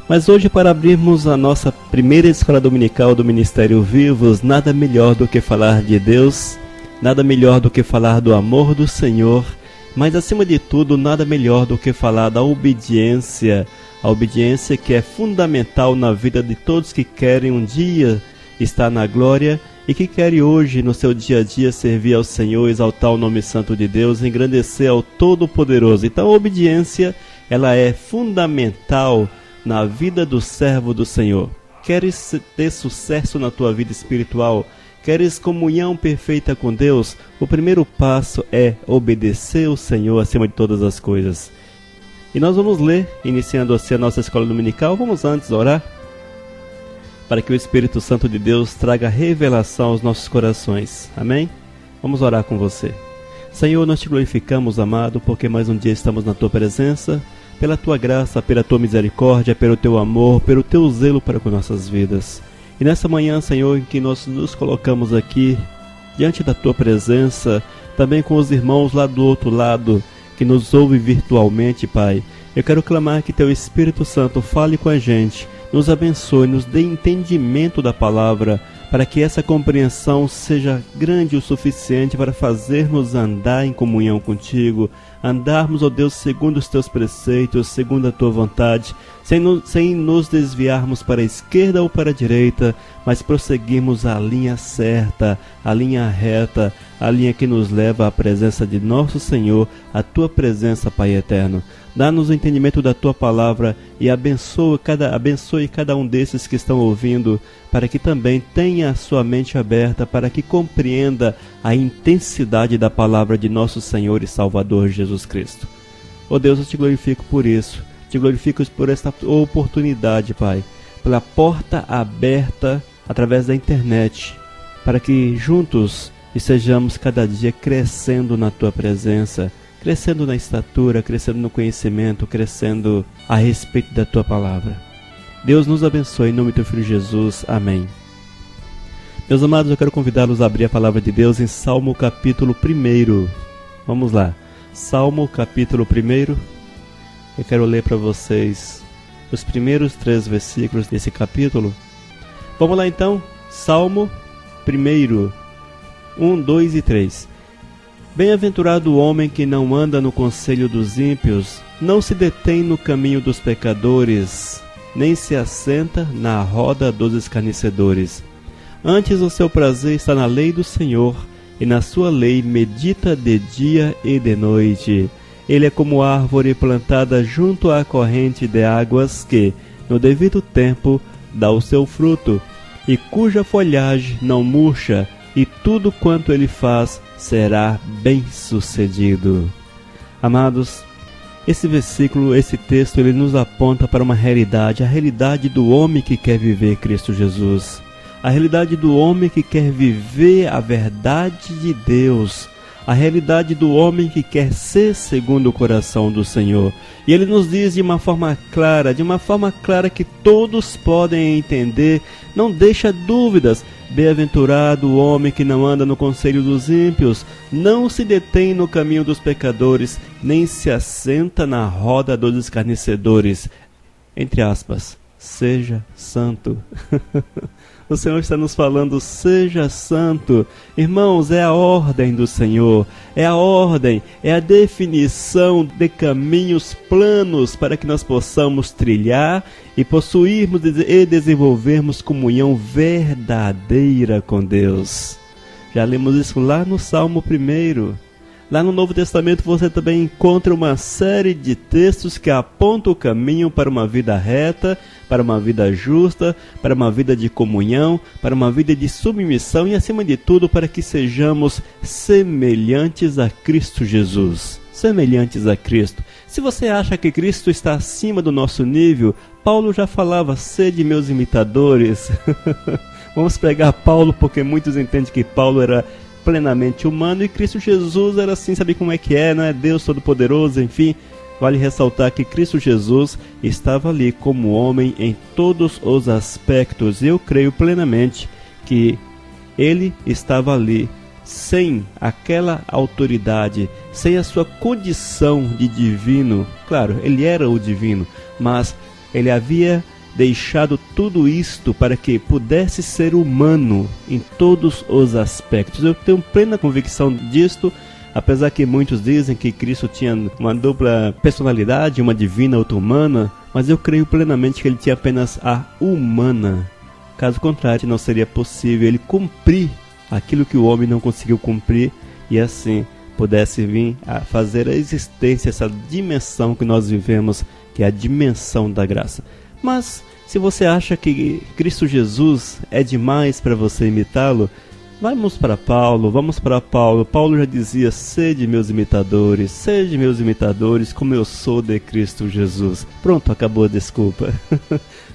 Mas hoje, para abrirmos a nossa primeira escola dominical do Ministério Vivos, nada melhor do que falar de Deus, nada melhor do que falar do amor do Senhor, mas acima de tudo, nada melhor do que falar da obediência, a obediência que é fundamental na vida de todos que querem um dia estar na glória e que querem hoje, no seu dia a dia, servir ao Senhor, exaltar o nome santo de Deus, engrandecer ao Todo-Poderoso. Então a obediência, ela é fundamental na vida do servo do Senhor. Queres ter sucesso na tua vida espiritual? Queres comunhão perfeita com Deus? O primeiro passo é obedecer o Senhor acima de todas as coisas. E nós vamos ler, iniciando assim a nossa escola dominical. Vamos antes orar, para que o Espírito Santo de Deus traga revelação aos nossos corações. Amém? Vamos orar com você. Senhor, nós te glorificamos, amado, porque mais um dia estamos na tua presença, pela tua graça, pela tua misericórdia, pelo teu amor, pelo teu zelo para com nossas vidas. E nessa manhã, Senhor, em que nós nos colocamos aqui, diante da tua presença, também com os irmãos lá do outro lado, que nos ouve virtualmente, Pai, eu quero clamar que teu Espírito Santo fale com a gente, nos abençoe, nos dê entendimento da palavra, para que essa compreensão seja grande o suficiente para fazer-nos andar em comunhão contigo, andarmos, ó Deus, segundo os teus preceitos, segundo a tua vontade, sem nos desviarmos para a esquerda ou para a direita, mas prosseguirmos a linha certa, a linha reta, a linha que nos leva à presença de nosso Senhor, a tua presença, Pai eterno. Dá-nos o entendimento da tua palavra e abençoe cada um desses que estão ouvindo, para que também tenha a sua mente aberta, para que compreenda a intensidade da palavra de nosso Senhor e Salvador Jesus Cristo. Ó Deus, eu te glorifico por isso, te glorifico por esta oportunidade, Pai, pela porta aberta através da internet, para que juntos estejamos cada dia crescendo na tua presença, crescendo na estatura, crescendo no conhecimento, crescendo a respeito da tua palavra. Deus nos abençoe em nome do teu Filho Jesus. Amém. Meus amados, eu quero convidá-los a abrir a palavra de Deus em Salmo capítulo 1. Vamos lá. Salmo capítulo 1. Eu quero ler para vocês os primeiros 3 versículos desse capítulo. Vamos lá então. Salmo 1, 1, 2 e 3. Bem-aventurado o homem que não anda no conselho dos ímpios, não se detém no caminho dos pecadores, nem se assenta na roda dos escarnecedores. Antes o seu prazer está na lei do Senhor, e na sua lei medita de dia e de noite. Ele é como árvore plantada junto à corrente de águas que, no devido tempo, dá o seu fruto, e cuja folhagem não murcha, e tudo quanto ele faz será bem-sucedido. Amados, esse versículo, esse texto, ele nos aponta para uma realidade, a realidade do homem que quer viver Cristo Jesus, a realidade do homem que quer viver a verdade de Deus, a realidade do homem que quer ser segundo o coração do Senhor. E ele nos diz de uma forma clara que todos podem entender, não deixa dúvidas. Bem-aventurado o homem que não anda no conselho dos ímpios, não se detém no caminho dos pecadores, nem se assenta na roda dos escarnecedores. Entre aspas, seja santo. O Senhor está nos falando, seja santo. Irmãos, é a ordem do Senhor, é a ordem, é a definição de caminhos planos para que nós possamos trilhar e possuirmos e desenvolvermos comunhão verdadeira com Deus. Já lemos isso lá no Salmo 1. Lá no Novo Testamento você também encontra uma série de textos que apontam o caminho para uma vida reta, para uma vida justa, para uma vida de comunhão, para uma vida de submissão e, acima de tudo, para que sejamos semelhantes a Cristo Jesus. Semelhantes a Cristo. Se você acha que Cristo está acima do nosso nível, Paulo já falava, sede meus imitadores. Vamos pregar Paulo, porque muitos entendem que Paulo era plenamente humano e Cristo Jesus era assim, sabe como é que é, não é? Deus Todo-Poderoso, enfim. Vale ressaltar que Cristo Jesus estava ali como homem em todos os aspectos. Eu creio plenamente que ele estava ali sem aquela autoridade, sem a sua condição de divino. Claro, ele era o divino, mas ele havia deixado tudo isto para que pudesse ser humano em todos os aspectos. Eu tenho plena convicção disto, apesar que muitos dizem que Cristo tinha uma dupla personalidade, uma divina, outra humana, mas eu creio plenamente que ele tinha apenas a humana. Caso contrário, não seria possível ele cumprir aquilo que o homem não conseguiu cumprir e assim pudesse vir a fazer a existência, essa dimensão que nós vivemos, que é a dimensão da graça. Mas se você acha que Cristo Jesus é demais para você imitá-lo, vamos para Paulo. Paulo já dizia: sede meus imitadores, como eu sou de Cristo Jesus. Pronto, acabou a desculpa.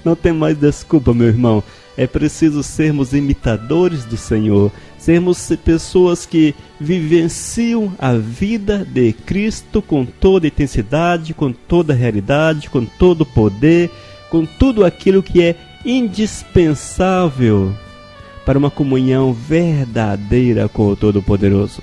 Não tem mais desculpa, meu irmão. É preciso sermos imitadores do Senhor, sermos pessoas que vivenciam a vida de Cristo com toda intensidade, com toda realidade, com todo poder, com tudo aquilo que é indispensável para uma comunhão verdadeira com o Todo-Poderoso.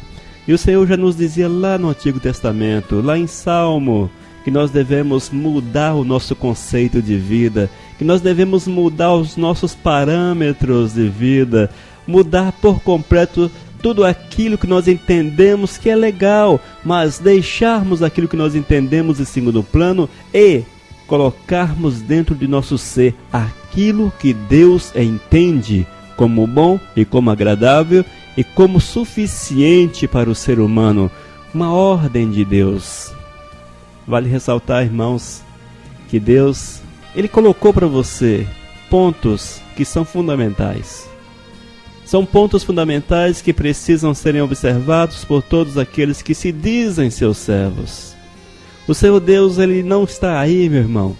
E o Senhor já nos dizia lá no Antigo Testamento, lá em Salmo, que nós devemos mudar o nosso conceito de vida, que nós devemos mudar os nossos parâmetros de vida, mudar por completo tudo aquilo que nós entendemos que é legal, mas deixarmos aquilo que nós entendemos em segundo plano e colocarmos dentro de nosso ser aquilo que Deus entende como bom e como agradável e como suficiente para o ser humano, uma ordem de Deus. Vale ressaltar, irmãos, que Deus, Ele colocou para você pontos que são fundamentais. São pontos fundamentais que precisam serem observados por todos aqueles que se dizem seus servos. O seu Deus, Ele não está aí, meu irmão,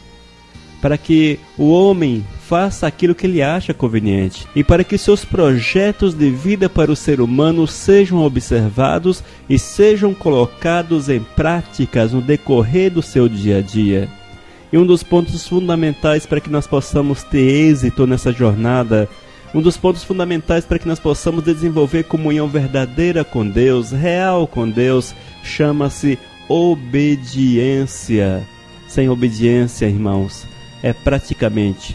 para que o homem faça aquilo que ele acha conveniente e para que seus projetos de vida para o ser humano sejam observados e sejam colocados em práticas no decorrer do seu dia a dia. E um dos pontos fundamentais para que nós possamos ter êxito nessa jornada, um dos pontos fundamentais para que nós possamos desenvolver comunhão verdadeira com Deus, real com Deus, chama-se obediência. Sem obediência, irmãos,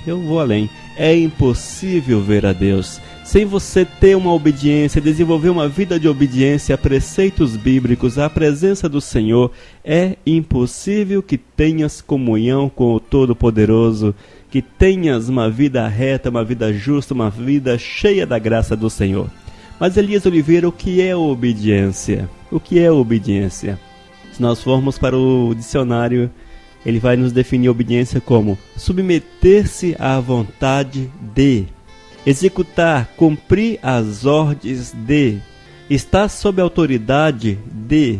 eu vou além, é impossível ver a Deus. Sem você ter uma obediência, desenvolver uma vida de obediência a preceitos bíblicos, à presença do Senhor, é impossível que tenhas comunhão com o Todo-Poderoso, que tenhas uma vida reta, uma vida justa, uma vida cheia da graça do Senhor. Mas Elias Oliveira, o que é obediência? O que é obediência? Se nós formos para o dicionário, ele vai nos definir obediência como submeter-se à vontade de, executar, cumprir as ordens de, estar sob a autoridade de,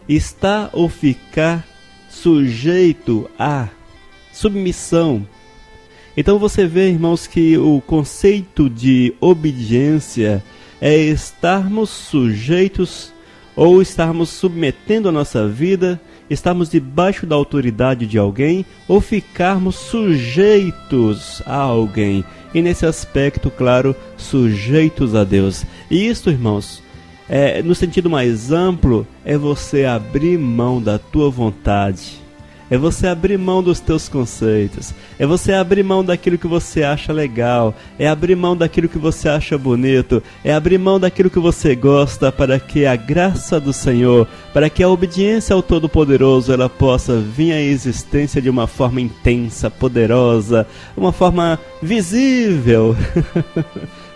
estar ou ficar sujeito a, submissão. Então você vê, irmãos, que o conceito de obediência é estarmos sujeitos ou estarmos submetendo a nossa vida, estarmos debaixo da autoridade de alguém ou ficarmos sujeitos a alguém. E nesse aspecto, claro, sujeitos a Deus. E isso, irmãos, no sentido mais amplo, é você abrir mão da tua vontade. É você abrir mão dos teus conceitos. É você abrir mão daquilo que você acha legal. É abrir mão daquilo que você acha bonito. É abrir mão daquilo que você gosta para que a graça do Senhor, para que a obediência ao Todo-Poderoso, ela possa vir à existência de uma forma intensa, poderosa, uma forma visível.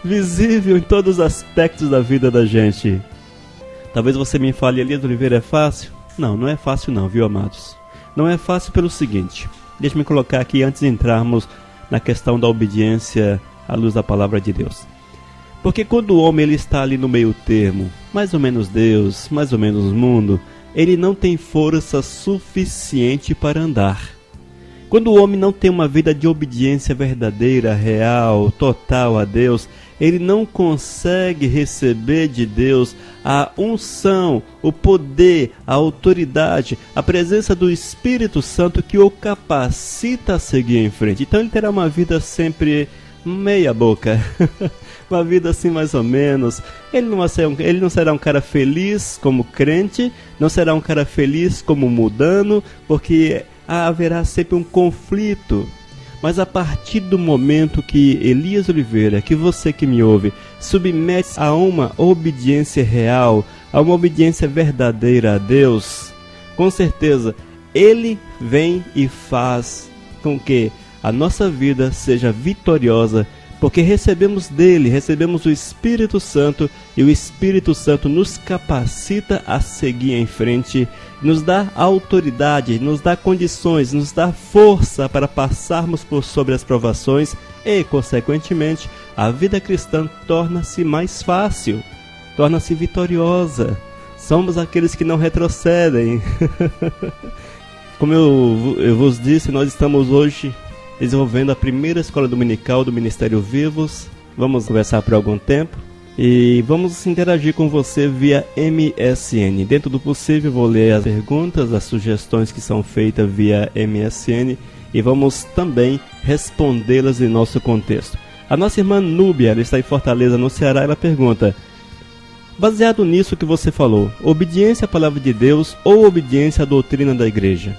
Visível em todos os aspectos da vida da gente. Talvez você me fale: Elias Oliveira, é fácil? Não, não é fácil não, viu, amados? Não é fácil pelo seguinte, deixa-me colocar aqui antes de entrarmos na questão da obediência à luz da palavra de Deus. Porque quando o homem ele está ali no meio termo, mais ou menos Deus, mais ou menos mundo, ele não tem força suficiente para andar. Quando o homem não tem uma vida de obediência verdadeira, real, total a Deus, ele não consegue receber de Deus a unção, o poder, a autoridade, a presença do Espírito Santo que o capacita a seguir em frente. Então ele terá uma vida sempre meia boca, uma vida assim mais ou menos. Ele não será um cara feliz como crente, não será um cara feliz como mundano, porque haverá sempre um conflito. Mas a partir do momento que Elias Oliveira, que você que me ouve, submete a uma obediência real, a uma obediência verdadeira a Deus, com certeza Ele vem e faz com que a nossa vida seja vitoriosa, porque recebemos dele, recebemos o Espírito Santo, e o Espírito Santo nos capacita a seguir em frente, nos dá autoridade, nos dá condições, nos dá força para passarmos por sobre as provações e, consequentemente, a vida cristã torna-se mais fácil, torna-se vitoriosa. Somos aqueles que não retrocedem. Como eu vos disse, nós estamos hoje desenvolvendo a primeira escola dominical do Ministério Vivos. Vamos conversar por algum tempo e vamos interagir com você via MSN. Dentro do possível, vou ler as perguntas, as sugestões que são feitas via MSN e vamos também respondê-las em nosso contexto. A nossa irmã Núbia, ela está em Fortaleza, no Ceará, ela pergunta: baseado nisso que você falou, obediência à palavra de Deus ou obediência à doutrina da igreja?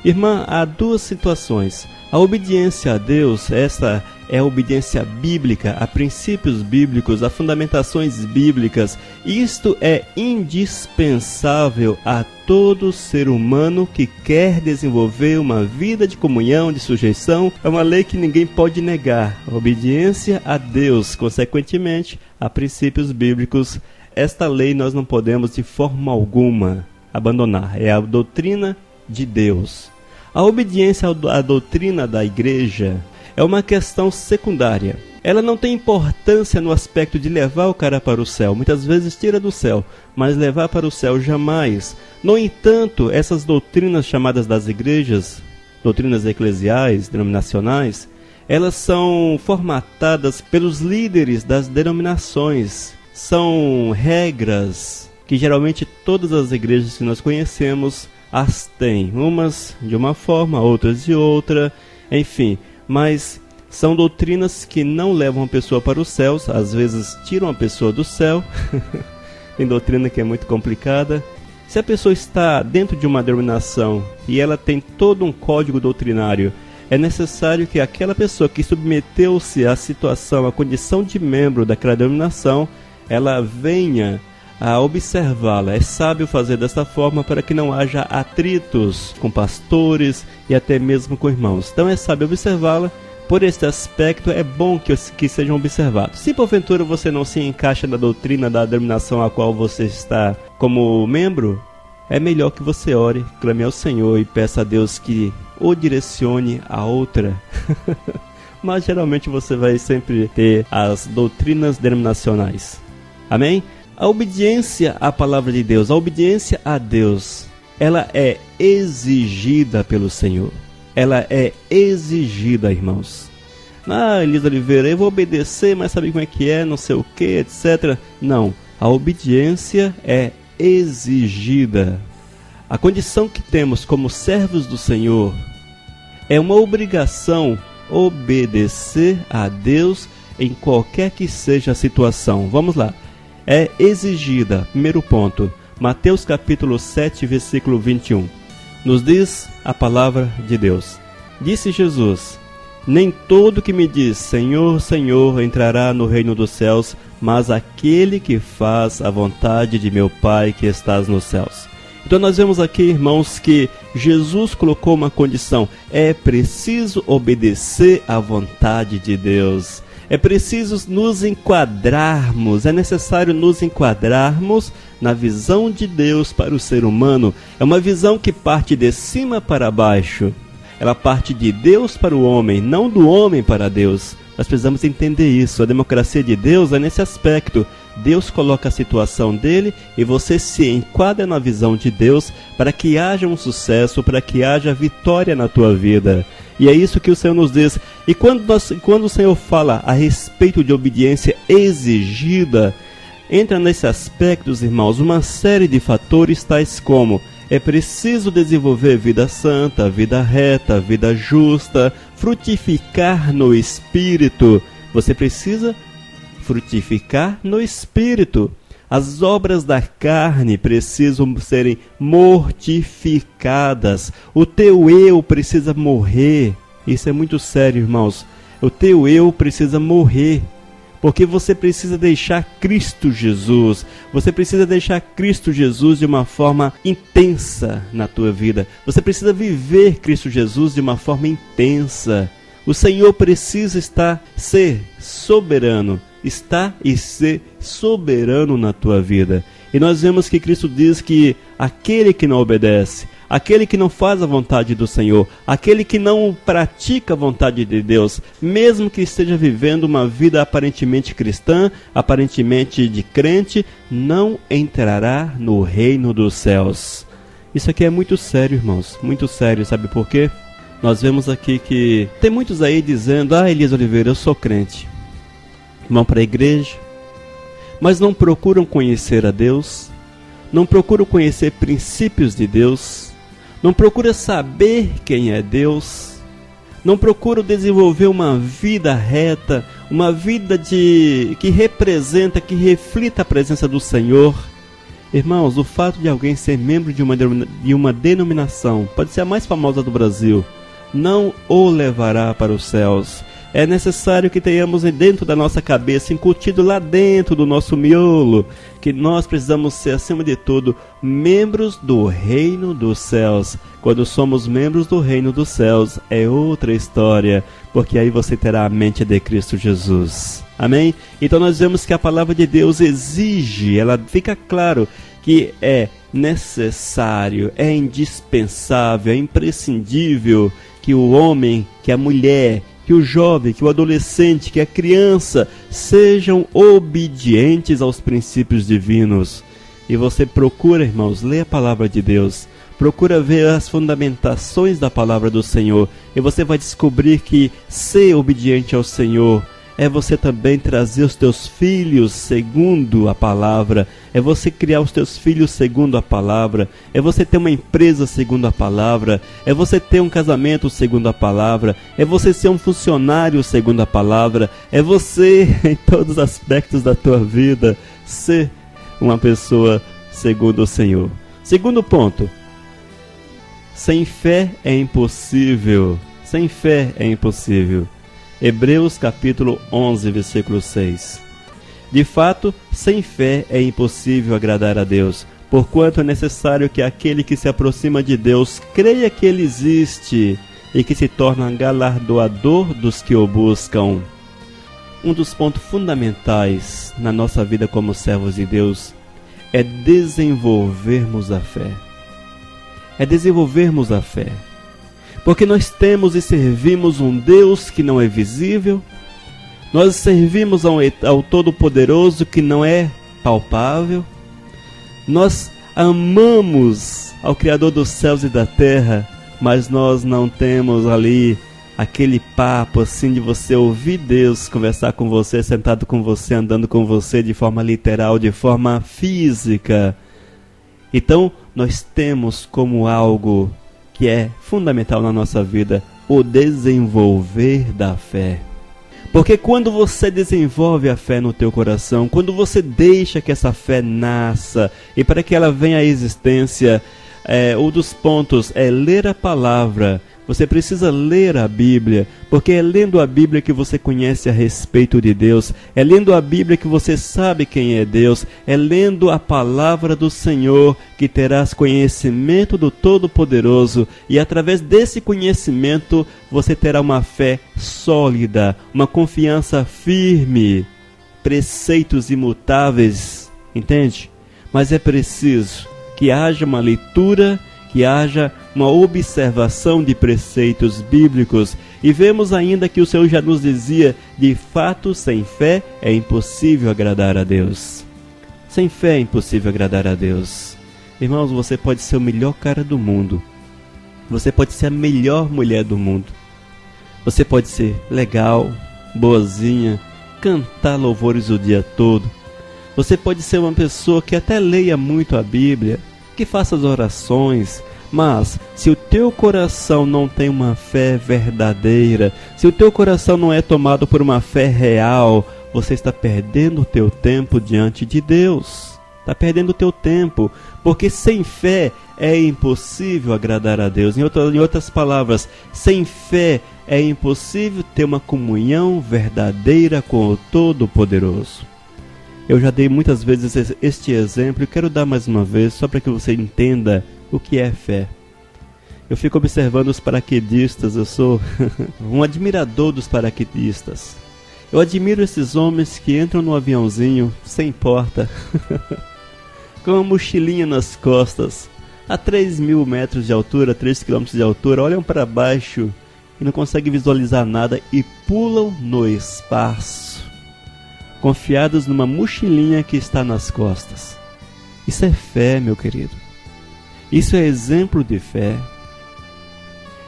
Irmã, há duas situações. A obediência a Deus, esta é a obediência bíblica, a princípios bíblicos, a fundamentações bíblicas. Isto é indispensável a todo ser humano que quer desenvolver uma vida de comunhão, de sujeição. É uma lei que ninguém pode negar. A obediência a Deus, consequentemente, a princípios bíblicos. Esta lei nós não podemos de forma alguma abandonar. É a doutrina de Deus. A obediência à doutrina da igreja é uma questão secundária. Ela não tem importância no aspecto de levar o cara para o céu. Muitas vezes tira do céu, mas levar para o céu jamais. No entanto, essas doutrinas chamadas das igrejas, doutrinas eclesiais, denominacionais, elas são formatadas pelos líderes das denominações. São regras que geralmente todas as igrejas que nós conhecemos as têm, umas de uma forma, outras de outra, enfim, mas são doutrinas que não levam a pessoa para os céus, às vezes tiram a pessoa do céu. Tem doutrina que é muito complicada. Se a pessoa está dentro de uma denominação e ela tem todo um código doutrinário, é necessário que aquela pessoa que submeteu-se à situação, à condição de membro daquela denominação, ela venha a observá-la. É sábio fazer dessa forma para que não haja atritos com pastores e até mesmo com irmãos. Então é sábio observá-la. Por este aspecto é bom que sejam observados. Se porventura você não se encaixa na doutrina da denominação a qual você está como membro, é melhor que você ore, clame ao Senhor e peça a Deus que o direcione a outra. Mas geralmente você vai sempre ter as doutrinas denominacionais. Amém? A obediência à palavra de Deus, a obediência a Deus, ela é exigida pelo Senhor. Ela é exigida, irmãos. Elisa Oliveira, eu vou obedecer, mas sabe como é que é, não sei o que, etc. Não, a obediência é exigida. A condição que temos como servos do Senhor é uma obrigação obedecer a Deus em qualquer que seja a situação. Vamos lá. É exigida. Primeiro ponto, Mateus capítulo 7, versículo 21. Nos diz a palavra de Deus. Disse Jesus: nem todo que me diz Senhor, Senhor entrará no reino dos céus, mas aquele que faz a vontade de meu Pai que estás nos céus. Então nós vemos aqui, irmãos, que Jesus colocou uma condição. É preciso obedecer à vontade de Deus. É preciso nos enquadrarmos, é necessário nos enquadrarmos na visão de Deus para o ser humano. É uma visão que parte de cima para baixo. Ela parte de Deus para o homem, não do homem para Deus. Nós precisamos entender isso. A democracia de Deus é nesse aspecto. Deus coloca a situação dele e você se enquadra na visão de Deus para que haja um sucesso, para que haja vitória na tua vida. E é isso que o Senhor nos diz. E quando o Senhor fala a respeito de obediência exigida, entra nesses aspectos, irmãos, uma série de fatores tais como: é preciso desenvolver vida santa, vida reta, vida justa, frutificar no Espírito. Você precisa frutificar no Espírito. As obras da carne precisam serem mortificadas. O teu eu precisa morrer. Isso é muito sério, irmãos. O teu eu precisa morrer, porque você precisa deixar Cristo Jesus. Você precisa deixar Cristo Jesus de uma forma intensa na tua vida. Você precisa viver Cristo Jesus de uma forma intensa. O Senhor precisa ser soberano na tua vida. E nós vemos que Cristo diz que aquele que não obedece, aquele que não faz a vontade do Senhor, aquele que não pratica a vontade de Deus, mesmo que esteja vivendo uma vida aparentemente cristã, aparentemente de crente, não entrará no reino dos céus. Isso aqui é muito sério, irmãos, muito sério. Sabe por quê? Nós vemos aqui que tem muitos aí dizendo: Elias Oliveira, eu sou crente. Vão para a igreja, mas não procuram conhecer a Deus, não procuram conhecer princípios de Deus, não procuram saber quem é Deus, não procuram desenvolver uma vida reta, uma vida que representa, que reflita a presença do Senhor. Irmãos, o fato de alguém ser membro de uma denominação, pode ser a mais famosa do Brasil, não o levará para os céus. É necessário que tenhamos dentro da nossa cabeça, incutido lá dentro do nosso miolo, que nós precisamos ser, acima de tudo, membros do reino dos céus. Quando somos membros do reino dos céus, é outra história, porque aí você terá a mente de Cristo Jesus. Amém? Então nós vemos que a palavra de Deus exige, ela fica claro que é necessário, é indispensável, é imprescindível que o homem, que a mulher, que o jovem, que o adolescente, que a criança sejam obedientes aos princípios divinos. E você procura, irmãos, ler a palavra de Deus, procura ver as fundamentações da palavra do Senhor, e você vai descobrir que ser obediente ao Senhor é você também trazer os teus filhos segundo a palavra, é você criar os teus filhos segundo a palavra, é você ter uma empresa segundo a palavra, é você ter um casamento segundo a palavra, é você ser um funcionário segundo a palavra, é você, em todos os aspectos da tua vida, ser uma pessoa segundo o Senhor. Segundo ponto, sem fé é impossível, sem fé é impossível. Hebreus capítulo 11, versículo 6. De fato, sem fé é impossível agradar a Deus, porquanto é necessário que aquele que se aproxima de Deus creia que Ele existe e que se torna galardoador dos que o buscam. Um dos pontos fundamentais na nossa vida como servos de Deus é desenvolvermos a fé. É desenvolvermos a fé. Porque nós temos e servimos um Deus que não é visível, nós servimos ao Todo-Poderoso que não é palpável, nós amamos ao Criador dos céus e da terra, mas nós não temos ali aquele papo assim de você ouvir Deus conversar com você, sentado com você, andando com você de forma literal, de forma física. Então nós temos como algo que é fundamental na nossa vida, o desenvolver da fé. Porque quando você desenvolve a fé no teu coração, quando você deixa que essa fé nasça, e para que ela venha à existência, um dos pontos é ler a palavra. Você precisa ler a Bíblia, porque é lendo a Bíblia que você conhece a respeito de Deus, é lendo a Bíblia que você sabe quem é Deus, é lendo a palavra do Senhor que terás conhecimento do Todo-Poderoso, e através desse conhecimento você terá uma fé sólida, uma confiança firme, preceitos imutáveis, entende? Mas é preciso que haja uma leitura, que haja uma observação de preceitos bíblicos. E vemos ainda que o Senhor já nos dizia: de fato, sem fé é impossível agradar a Deus. Sem fé é impossível agradar a Deus. Irmãos, você pode ser o melhor cara do mundo, você pode ser a melhor mulher do mundo, você pode ser legal, boazinha, cantar louvores o dia todo, você pode ser uma pessoa que até leia muito a Bíblia, que faça as orações, mas se o teu coração não tem uma fé verdadeira, se o teu coração não é tomado por uma fé real, você está perdendo o teu tempo diante de Deus. Está perdendo o teu tempo, porque sem fé é impossível agradar a Deus. Em outras palavras, sem fé é impossível ter uma comunhão verdadeira com o Todo-Poderoso. Eu já dei muitas vezes este exemplo e quero dar mais uma vez, só para que você entenda o que é fé. Eu fico observando os paraquedistas, eu sou um admirador dos paraquedistas. Eu admiro esses homens que entram no aviãozinho, sem porta, com uma mochilinha nas costas, a 3.000 metros de altura, 3 km de altura, olham para baixo e não conseguem visualizar nada e pulam no espaço, confiados numa mochilinha que está nas costas. Isso é fé, meu querido. Isso é exemplo de fé.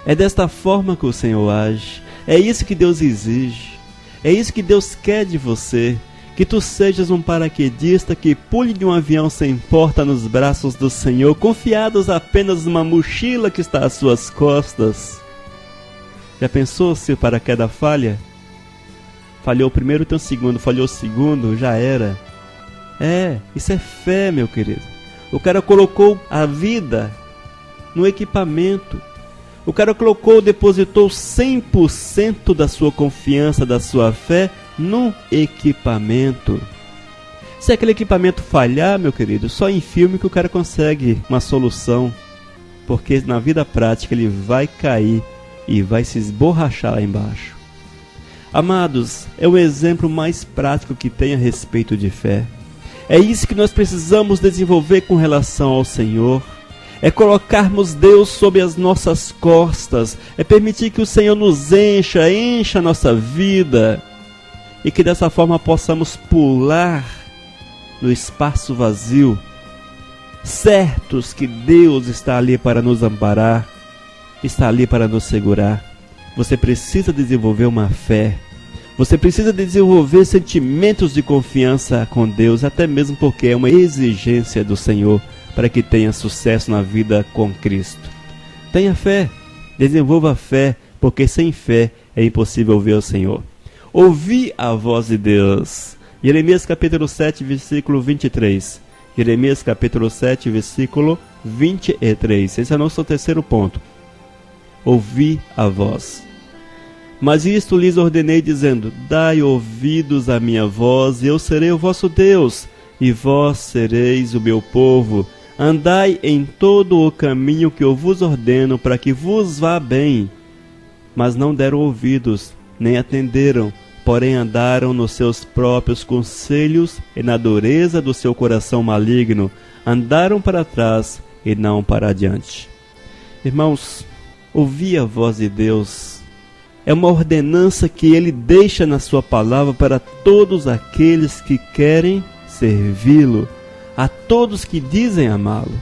É desta forma que o Senhor age. É isso que Deus exige. É isso que Deus quer de você. Que tu sejas um paraquedista que pule de um avião sem porta nos braços do Senhor, confiados apenas numa mochila que está às suas costas. Já pensou se o paraquedas falha? Falhou o primeiro, então o segundo. Falhou o segundo, já era. Isso é fé, meu querido. O cara colocou a vida no equipamento. O cara depositou 100% da sua confiança, da sua fé no equipamento. Se aquele equipamento falhar, meu querido, só em filme que o cara consegue uma solução. Porque na vida prática ele vai cair e vai se esborrachar lá embaixo. Amados, é o exemplo mais prático que tem a respeito de fé. É isso que nós precisamos desenvolver com relação ao Senhor. É colocarmos Deus sobre as nossas costas. É permitir que o Senhor nos encha a nossa vida. E que dessa forma possamos pular no espaço vazio, certos que Deus está ali para nos amparar, está ali para nos segurar. Você precisa desenvolver uma fé. Você precisa desenvolver sentimentos de confiança com Deus, até mesmo porque é uma exigência do Senhor para que tenha sucesso na vida com Cristo. Tenha fé, desenvolva fé, porque sem fé é impossível ver o Senhor. Ouvi a voz de Deus. Jeremias capítulo 7, versículo 23. Jeremias capítulo 7, versículo 23. Esse é o nosso terceiro ponto. Ouvi a voz. Mas isto lhes ordenei, dizendo: dai ouvidos à minha voz, e eu serei o vosso Deus, e vós sereis o meu povo. Andai em todo o caminho que eu vos ordeno, para que vos vá bem. Mas não deram ouvidos, nem atenderam, porém andaram nos seus próprios conselhos e na dureza do seu coração maligno. Andaram para trás e não para adiante. Irmãos, ouvir a voz de Deus é uma ordenança que Ele deixa na sua palavra para todos aqueles que querem servi-lo, a todos que dizem amá-lo.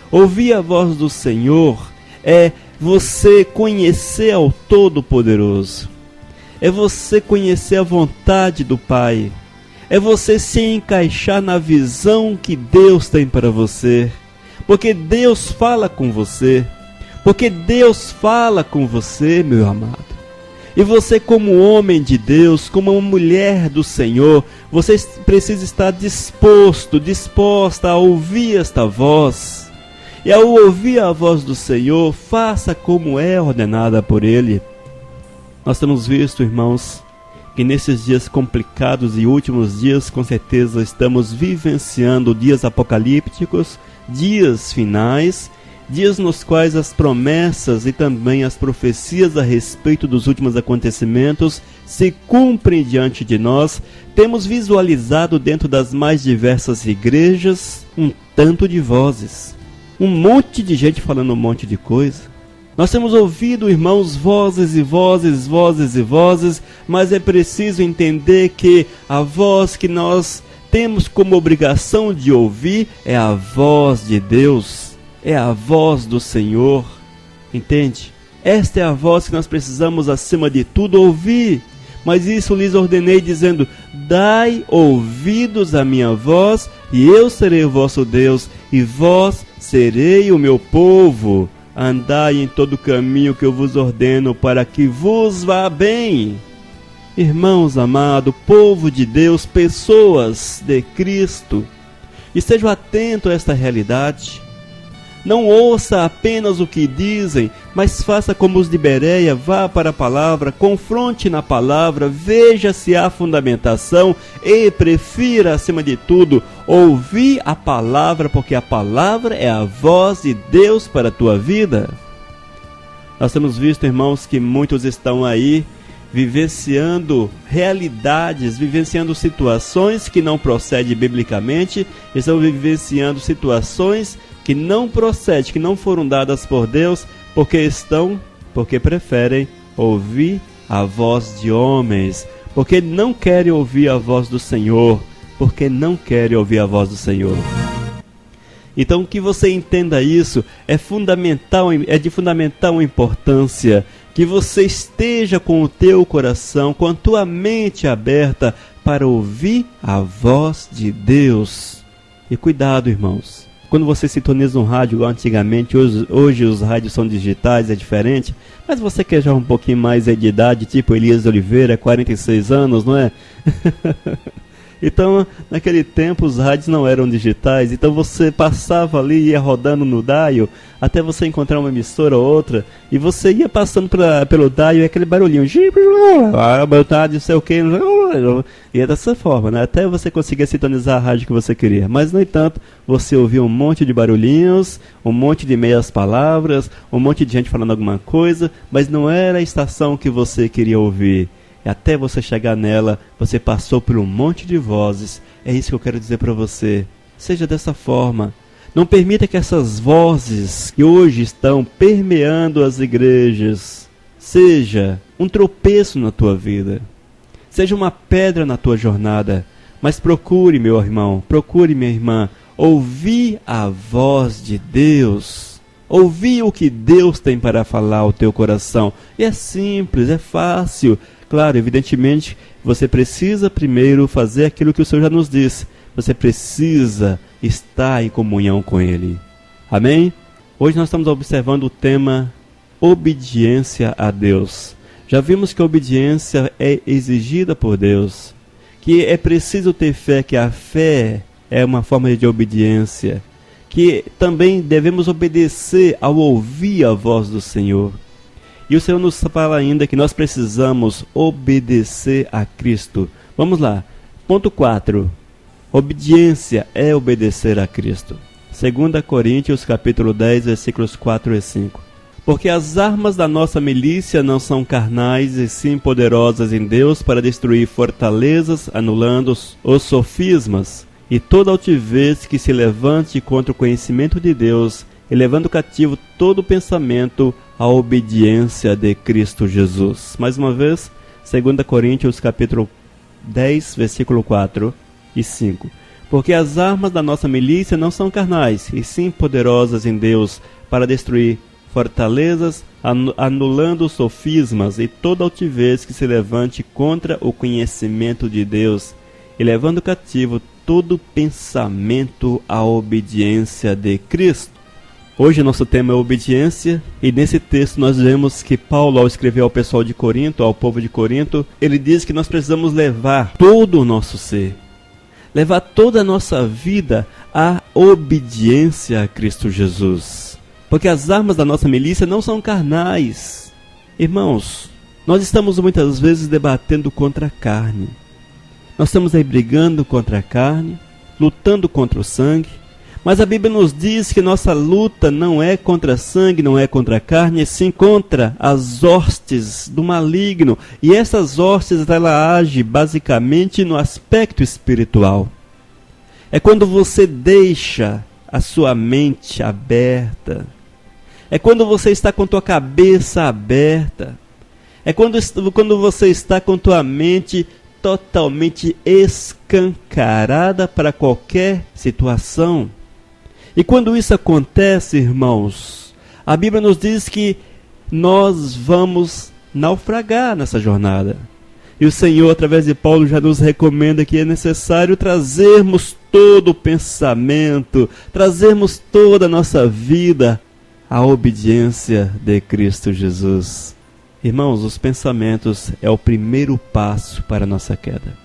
Ouvir a voz do Senhor é você conhecer ao Todo-Poderoso. É você conhecer a vontade do Pai. É você se encaixar na visão que Deus tem para você. Porque Deus fala com você. Porque Deus fala com você, meu amado. E você, como homem de Deus, como uma mulher do Senhor, você precisa estar disposta a ouvir esta voz. E ao ouvir a voz do Senhor, faça como é ordenada por Ele. Nós temos visto, irmãos, que nesses dias complicados e últimos dias, com certeza estamos vivenciando dias apocalípticos, dias finais, dias nos quais as promessas e também as profecias a respeito dos últimos acontecimentos se cumprem diante de nós. Temos visualizado dentro das mais diversas igrejas um tanto de vozes, um monte de gente falando um monte de coisa. Nós temos ouvido, irmãos, vozes e vozes, vozes e vozes, mas é preciso entender que a voz que nós temos como obrigação de ouvir é a voz de Deus, é a voz do Senhor, entende? Esta é a voz que nós precisamos, acima de tudo, ouvir. Mas isso lhes ordenei, dizendo: dai ouvidos à minha voz, e eu serei o vosso Deus, e vós serei o meu povo. Andai em todo o caminho que eu vos ordeno, para que vos vá bem. Irmãos amados, povo de Deus, pessoas de Cristo, Esteja atento a esta realidade. Não ouça apenas o que dizem, mas faça como os de Bereia, vá para a palavra, confronte na palavra, veja se há fundamentação e prefira, acima de tudo, ouvir a palavra, porque a palavra é a voz de Deus para a tua vida. Nós temos visto, irmãos, que muitos estão aí vivenciando realidades, vivenciando situações que não procedem biblicamente, estão vivenciando situações que não procedem, que não foram dadas por Deus, porque preferem ouvir a voz de homens, porque não querem ouvir a voz do Senhor, porque não querem ouvir a voz do Senhor. Então, que você entenda isso, é de fundamental importância que você esteja com o teu coração, com a tua mente aberta para ouvir a voz de Deus. E cuidado, irmãos, quando você sintoniza um rádio igual antigamente, hoje os rádios são digitais, é diferente, mas você quer já um pouquinho mais de idade, tipo Elias Oliveira, 46 anos, não é? Então, naquele tempo, os rádios não eram digitais, então você passava ali e ia rodando no dial, até você encontrar uma emissora ou outra, e você ia passando pelo dial e aquele barulhinho, não sei o que, e é dessa forma, né? Até você conseguir sintonizar a rádio que você queria. Mas, no entanto, você ouvia um monte de barulhinhos, um monte de meias palavras, um monte de gente falando alguma coisa, mas não era a estação que você queria ouvir. E até você chegar nela, você passou por um monte de vozes. É isso que eu quero dizer para você. Seja dessa forma. Não permita que essas vozes que hoje estão permeando as igrejas seja um tropeço na tua vida. Seja uma pedra na tua jornada. Mas procure, meu irmão, procure, minha irmã, ouvir a voz de Deus. Ouvir o que Deus tem para falar ao teu coração. E é simples, é fácil. Claro, evidentemente, você precisa primeiro fazer aquilo que o Senhor já nos disse. Você precisa estar em comunhão com Ele. Amém? Hoje nós estamos observando o tema obediência a Deus. Já vimos que a obediência é exigida por Deus. Que é preciso ter fé, que a fé é uma forma de obediência. Que também devemos obedecer ao ouvir a voz do Senhor. E o Senhor nos fala ainda que nós precisamos obedecer a Cristo. Vamos lá. Ponto 4. Obediência é obedecer a Cristo. 2 Coríntios capítulo 10, versículos 4 e 5. Porque as armas da nossa milícia não são carnais, e sim poderosas em Deus para destruir fortalezas, anulando os sofismas e toda altivez que se levante contra o conhecimento de Deus, e levando cativo todo pensamento à obediência de Cristo Jesus. Mais uma vez, 2 Coríntios capítulo 10, versículo 4 e 5. Porque as armas da nossa milícia não são carnais, e sim poderosas em Deus para destruir fortalezas, anulando sofismas e toda altivez que se levante contra o conhecimento de Deus, e levando cativo todo pensamento à obediência de Cristo. Hoje nosso tema é obediência, e nesse texto nós vemos que Paulo, ao escrever ao pessoal de Corinto, ao povo de Corinto, ele diz que nós precisamos levar todo o nosso ser, levar toda a nossa vida à obediência a Cristo Jesus. Porque as armas da nossa milícia não são carnais. Irmãos, nós estamos muitas vezes debatendo contra a carne. Nós estamos aí brigando contra a carne, lutando contra o sangue. Mas a Bíblia nos diz que nossa luta não é contra sangue, não é contra a carne, e sim contra as hostes do maligno. E essas hostes, ela age basicamente no aspecto espiritual. É quando você deixa a sua mente aberta. É quando você está com tua cabeça aberta. É quando você está com tua mente totalmente escancarada para qualquer situação. E quando isso acontece, irmãos, a Bíblia nos diz que nós vamos naufragar nessa jornada. E o Senhor, através de Paulo, já nos recomenda que é necessário trazermos todo o pensamento, trazermos toda a nossa vida à obediência de Cristo Jesus. Irmãos, os pensamentos é o primeiro passo para a nossa queda.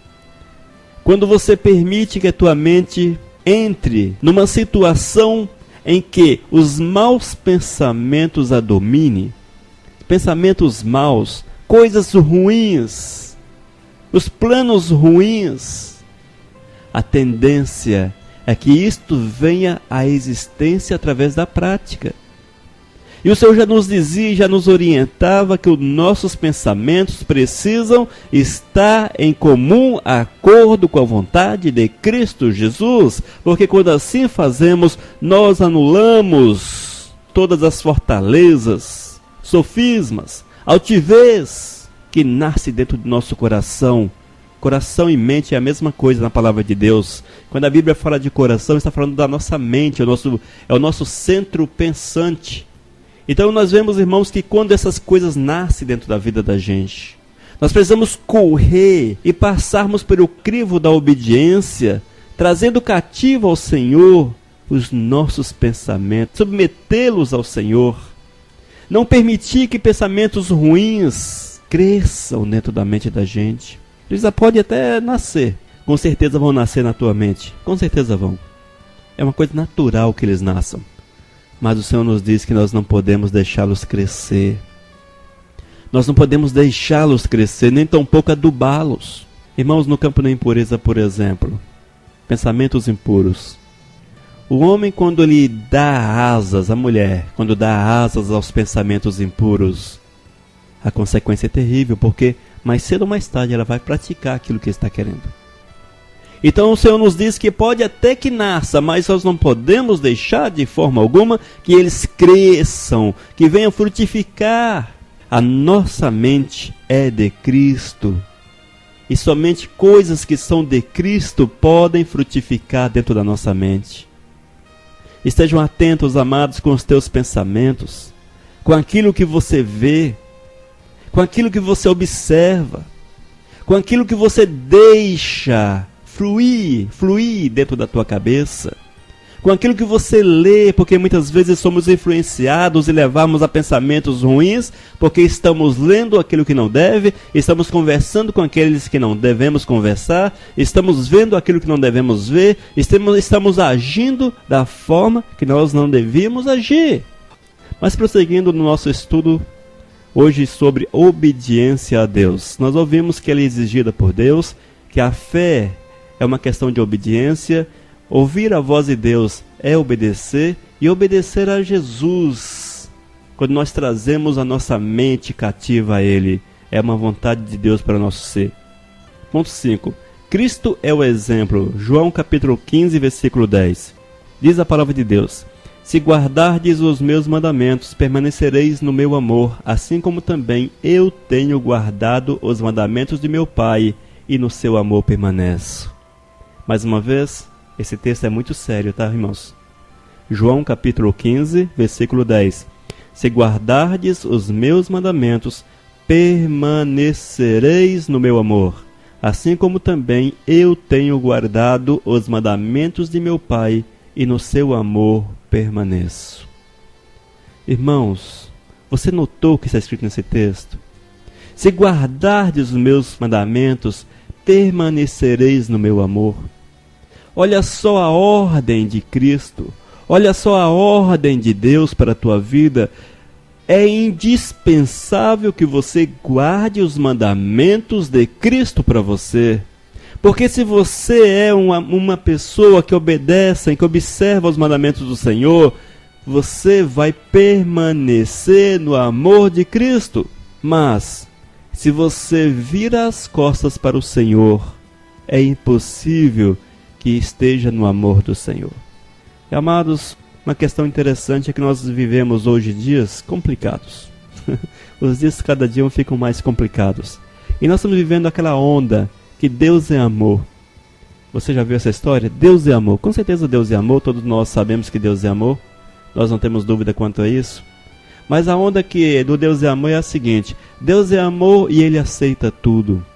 Quando você permite que a tua mente entre numa situação em que os maus pensamentos a dominem, pensamentos maus, coisas ruins, os planos ruins, a tendência é que isto venha à existência através da prática. E o Senhor já nos dizia, já nos orientava que os nossos pensamentos precisam estar em comum acordo com a vontade de Cristo Jesus, porque quando assim fazemos, nós anulamos todas as fortalezas, sofismas, altivez que nasce dentro do nosso coração. Coração e mente é a mesma coisa na palavra de Deus. Quando a Bíblia fala de coração, está falando da nossa mente, é o nosso centro pensante. Então nós vemos, irmãos, que quando essas coisas nascem dentro da vida da gente, nós precisamos correr e passarmos pelo crivo da obediência, trazendo cativo ao Senhor os nossos pensamentos, submetê-los ao Senhor. Não permitir que pensamentos ruins cresçam dentro da mente da gente. Eles podem até nascer, com certeza vão nascer na tua mente, com certeza vão. É uma coisa natural que eles nasçam. Mas o Senhor nos diz que nós não podemos deixá-los crescer. Nós não podemos deixá-los crescer, nem tampouco adubá-los. Irmãos, no campo da impureza, por exemplo, pensamentos impuros. O homem, quando ele dá asas, a mulher, quando dá asas aos pensamentos impuros, a consequência é terrível, porque mais cedo ou mais tarde ela vai praticar aquilo que está querendo. Então o Senhor nos diz que pode até que nasça, mas nós não podemos deixar de forma alguma que eles cresçam, que venham frutificar. A nossa mente é de Cristo. E somente coisas que são de Cristo podem frutificar dentro da nossa mente. Estejam atentos, amados, com os teus pensamentos, com aquilo que você vê, com aquilo que você observa, com aquilo que você deixa fluir dentro da tua cabeça, com aquilo que você lê, porque muitas vezes somos influenciados e levamos a pensamentos ruins, porque estamos lendo aquilo que não deve, estamos conversando com aqueles que não devemos conversar, estamos vendo aquilo que não devemos ver, estamos agindo da forma que nós não devíamos agir. Mas prosseguindo no nosso estudo hoje sobre obediência a Deus, nós ouvimos que ela é exigida por Deus, que a fé é uma questão de obediência. Ouvir a voz de Deus é obedecer, e obedecer a Jesus, quando nós trazemos a nossa mente cativa a Ele, é uma vontade de Deus para o nosso ser. Ponto 5. Cristo é o exemplo. João capítulo 15, versículo 10. Diz a palavra de Deus: se guardardes os meus mandamentos, permanecereis no meu amor, assim como também eu tenho guardado os mandamentos de meu Pai, e no seu amor permaneço. Mais uma vez, esse texto é muito sério, tá, irmãos? João capítulo 15, versículo 10. Se guardardes os meus mandamentos, permanecereis no meu amor, assim como também eu tenho guardado os mandamentos de meu Pai, e no seu amor permaneço. Irmãos, você notou o que está escrito nesse texto? Se guardardes os meus mandamentos, permanecereis no meu amor. Olha só a ordem de Cristo, olha só a ordem de Deus para a tua vida. É indispensável que você guarde os mandamentos de Cristo para você. Porque se você é uma pessoa que obedece, que observa os mandamentos do Senhor, você vai permanecer no amor de Cristo. Mas, se você vira as costas para o Senhor, é impossível que esteja no amor do Senhor. E, amados, uma questão interessante é que nós vivemos hoje dias complicados. Os dias cada dia ficam mais complicados. E nós estamos vivendo aquela onda que Deus é amor. Você já viu essa história? Deus é amor. Com certeza Deus é amor, todos nós sabemos que Deus é amor. Nós não temos dúvida quanto a isso. Mas a onda que do Deus é amor é a seguinte: Deus é amor e Ele aceita tudo.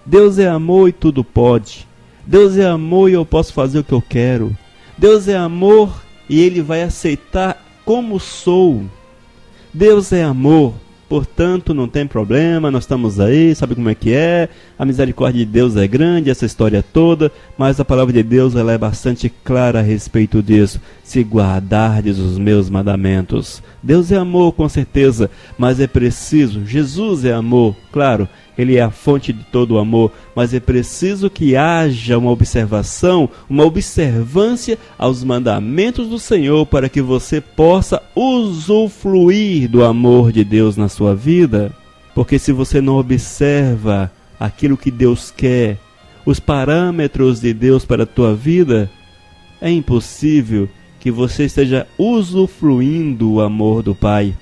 Deus é amor e tudo pode. Deus é amor e eu posso fazer o que eu quero. Deus é amor e Ele vai aceitar como sou. Deus é amor portanto não tem problema, nós estamos aí, sabe como é que é, a misericórdia de Deus é grande, essa história toda, mas a palavra de Deus ela é bastante clara a respeito disso. Se guardardes os meus mandamentos. Deus é amor, com certeza, mas é preciso, Jesus é amor, claro, Ele é a fonte de todo o amor, mas é preciso que haja uma observação, uma observância aos mandamentos do Senhor para que você possa usufruir do amor de Deus na sua vida. Porque se você não observa aquilo que Deus quer, os parâmetros de Deus para a tua vida, é impossível que você esteja usufruindo o amor do Pai.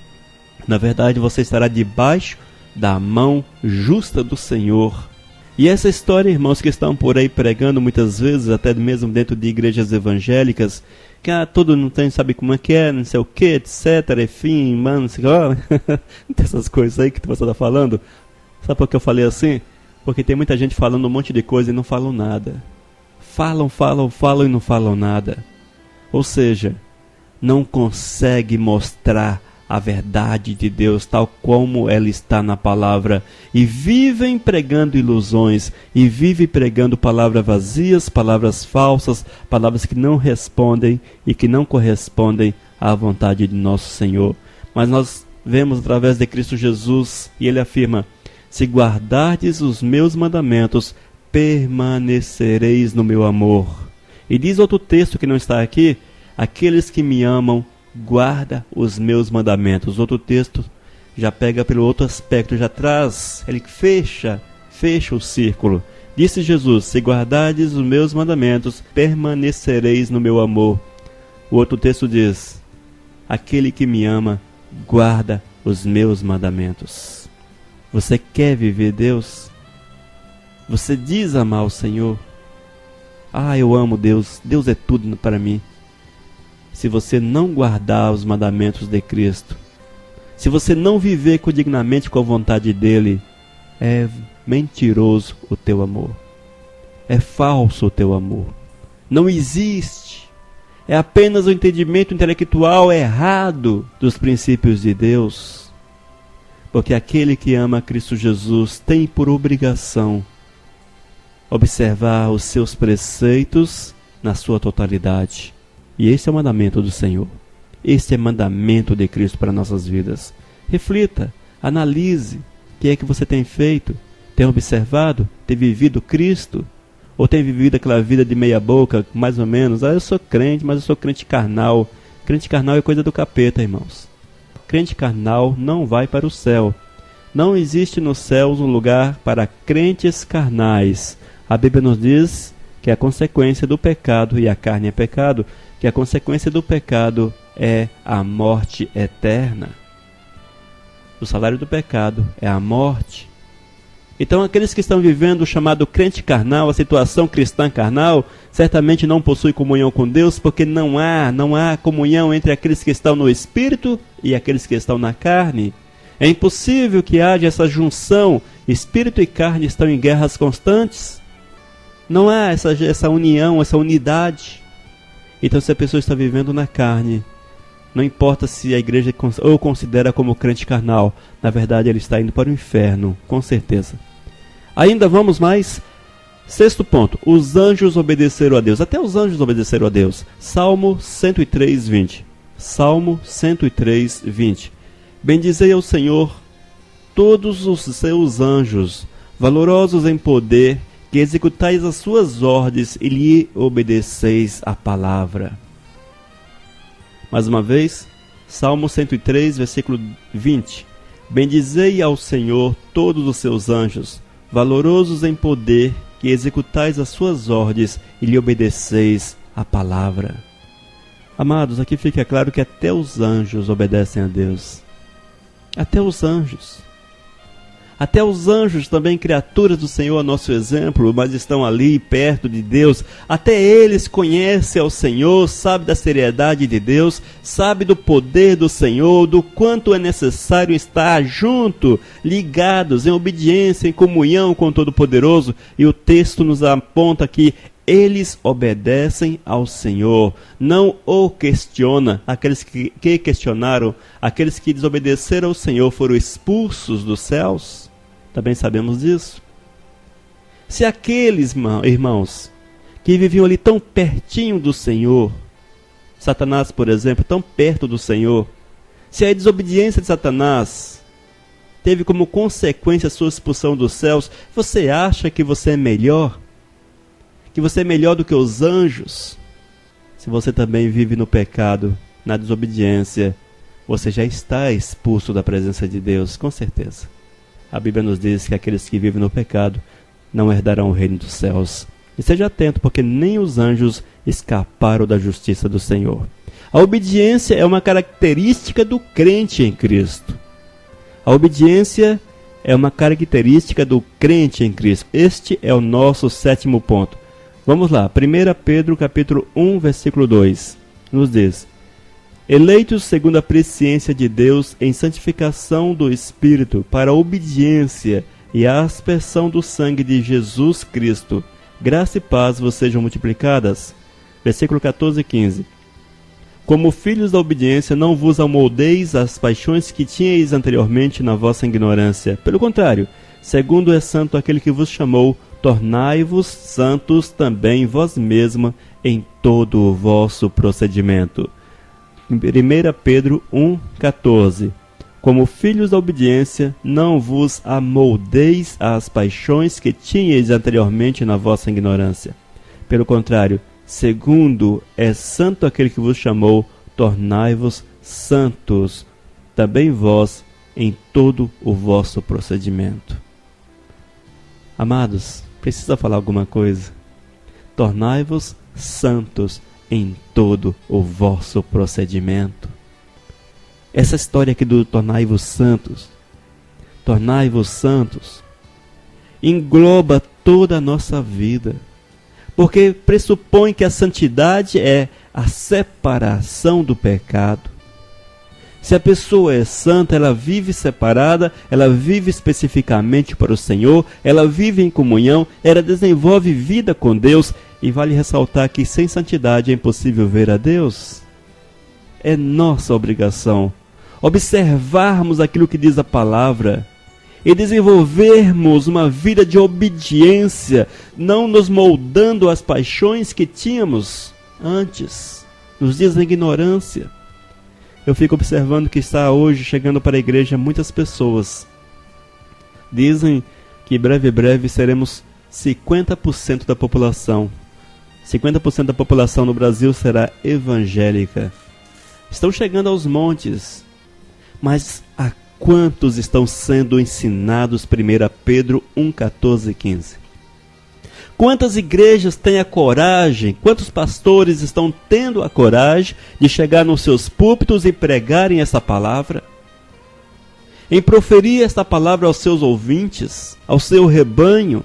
Na verdade, você estará debaixo da mão justa do Senhor. E essa história, irmãos, que estão por aí pregando muitas vezes, até mesmo dentro de igrejas evangélicas, que todo não tem, sabe como é que é, não sei o que, etc, enfim, mano, não sei o que, tem essas coisas aí que você está falando. Sabe por que eu falei assim? Porque tem muita gente falando um monte de coisa e não falam nada. Falam e não falam nada. Ou seja, não consegue mostrar a verdade de Deus tal como ela está na palavra, e vivem pregando ilusões, e vivem pregando palavras vazias, palavras falsas, palavras que não respondem e que não correspondem à vontade de nosso Senhor. Mas nós vemos através de Cristo Jesus, e Ele afirma: se guardardes os meus mandamentos, permanecereis no meu amor. E diz outro texto que não está aqui: aqueles que me amam guarda os meus mandamentos. Outro texto já pega pelo outro aspecto, já traz, ele fecha o círculo. Disse Jesus: se guardardes os meus mandamentos, permanecereis no meu amor. O outro texto diz: aquele que me ama guarda os meus mandamentos. Você quer viver Deus? Você diz amar o Senhor? Eu amo Deus, Deus é tudo para mim. Se você não guardar os mandamentos de Cristo, se você não viver dignamente com a vontade dEle, é mentiroso o teu amor. É falso o teu amor. Não existe. É apenas o entendimento intelectual errado dos princípios de Deus. Porque aquele que ama Cristo Jesus tem por obrigação observar os seus preceitos na sua totalidade. E esse é o mandamento do Senhor. Esse é o mandamento de Cristo para nossas vidas. Reflita, analise o que é que você tem feito. Tem observado? Tem vivido Cristo? Ou tem vivido aquela vida de meia boca, mais ou menos? Eu sou crente, mas eu sou crente carnal. Crente carnal é coisa do capeta, irmãos. Crente carnal não vai para o céu. Não existe nos céus um lugar para crentes carnais. A Bíblia nos diz que a consequência do pecado, e a carne é pecado, que a consequência do pecado é a morte eterna. O salário do pecado é a morte. Então aqueles que estão vivendo o chamado crente carnal, a situação cristã carnal, certamente não possuem comunhão com Deus, porque não há comunhão entre aqueles que estão no Espírito e aqueles que estão na carne. É impossível que haja essa junção. Espírito e carne estão em guerras constantes. Não há essa união, essa unidade. Então, se a pessoa está vivendo na carne, não importa se a igreja ou considera como crente carnal, na verdade ele está indo para o inferno, com certeza. Ainda vamos mais. Sexto ponto, os anjos obedeceram a Deus. Até os anjos obedeceram a Deus. Salmo 103, 20. Salmo 103, 20. Bendizei ao Senhor todos os seus anjos, valorosos em poder, que executais as suas ordens e lhe obedeceis a palavra. Mais uma vez, Salmo 103, versículo 20. Bendizei ao Senhor todos os seus anjos, valorosos em poder, que executais as suas ordens e lhe obedeceis a palavra. Amados, aqui fica claro que até os anjos obedecem a Deus. Até os anjos. Até os anjos, também criaturas do Senhor a nosso exemplo, mas estão ali perto de Deus. Até eles conhecem ao Senhor, sabem da seriedade de Deus, sabem do poder do Senhor, do quanto é necessário estar junto, ligados, em obediência, em comunhão com o Todo-Poderoso. E o texto nos aponta que eles obedecem ao Senhor, não o questiona. Aqueles que questionaram, aqueles que desobedeceram ao Senhor foram expulsos dos céus. Também sabemos disso. Se aqueles, irmãos, que viviam ali tão pertinho do Senhor, Satanás, por exemplo, tão perto do Senhor, se a desobediência de Satanás teve como consequência a sua expulsão dos céus, você acha que você é melhor? Que você é melhor do que os anjos? Se você também vive no pecado, na desobediência, você já está expulso da presença de Deus, com certeza. A Bíblia nos diz que aqueles que vivem no pecado não herdarão o reino dos céus. E seja atento, porque nem os anjos escaparam da justiça do Senhor. A obediência é uma característica do crente em Cristo. A obediência é uma característica do crente em Cristo. Este é o nosso 7º ponto. Vamos lá, 1 Pedro capítulo 1, versículo 2. Nos diz: eleitos segundo a presciência de Deus em santificação do Espírito para a obediência e a aspersão do sangue de Jesus Cristo, graça e paz vos sejam multiplicadas. Versículo 14 e 15. Como filhos da obediência, não vos amoldeis às paixões que tinhais anteriormente na vossa ignorância. Pelo contrário, segundo é santo aquele que vos chamou, tornai-vos santos também vós mesmos em todo o vosso procedimento. 1 Pedro 1,14. Como filhos da obediência, não vos amoldeis às paixões que tinhais anteriormente na vossa ignorância. Pelo contrário, segundo é santo aquele que vos chamou, tornai-vos santos também vós em todo o vosso procedimento. Amados, precisa falar alguma coisa? Tornai-vos santos em todo o vosso procedimento. Essa história aqui do tornai-vos santos, engloba toda a nossa vida. Porque pressupõe que a santidade é a separação do pecado. Se a pessoa é santa, ela vive separada, ela vive especificamente para o Senhor, ela vive em comunhão, ela desenvolve vida com Deus. E vale ressaltar que sem santidade é impossível ver a Deus. É nossa obrigação observarmos aquilo que diz a palavra e desenvolvermos uma vida de obediência, não nos moldando às paixões que tínhamos antes, nos dias da ignorância. Eu fico observando que está hoje chegando para a igreja muitas pessoas. Dizem que breve seremos 50% da população. 50% da população no Brasil será evangélica. Estão chegando aos montes, mas a quantos estão sendo ensinados? 1 Pedro 1, 14 e 15. Quantas igrejas têm a coragem, quantos pastores estão tendo a coragem de chegar nos seus púlpitos e pregarem essa palavra? Em proferir esta palavra aos seus ouvintes, ao seu rebanho?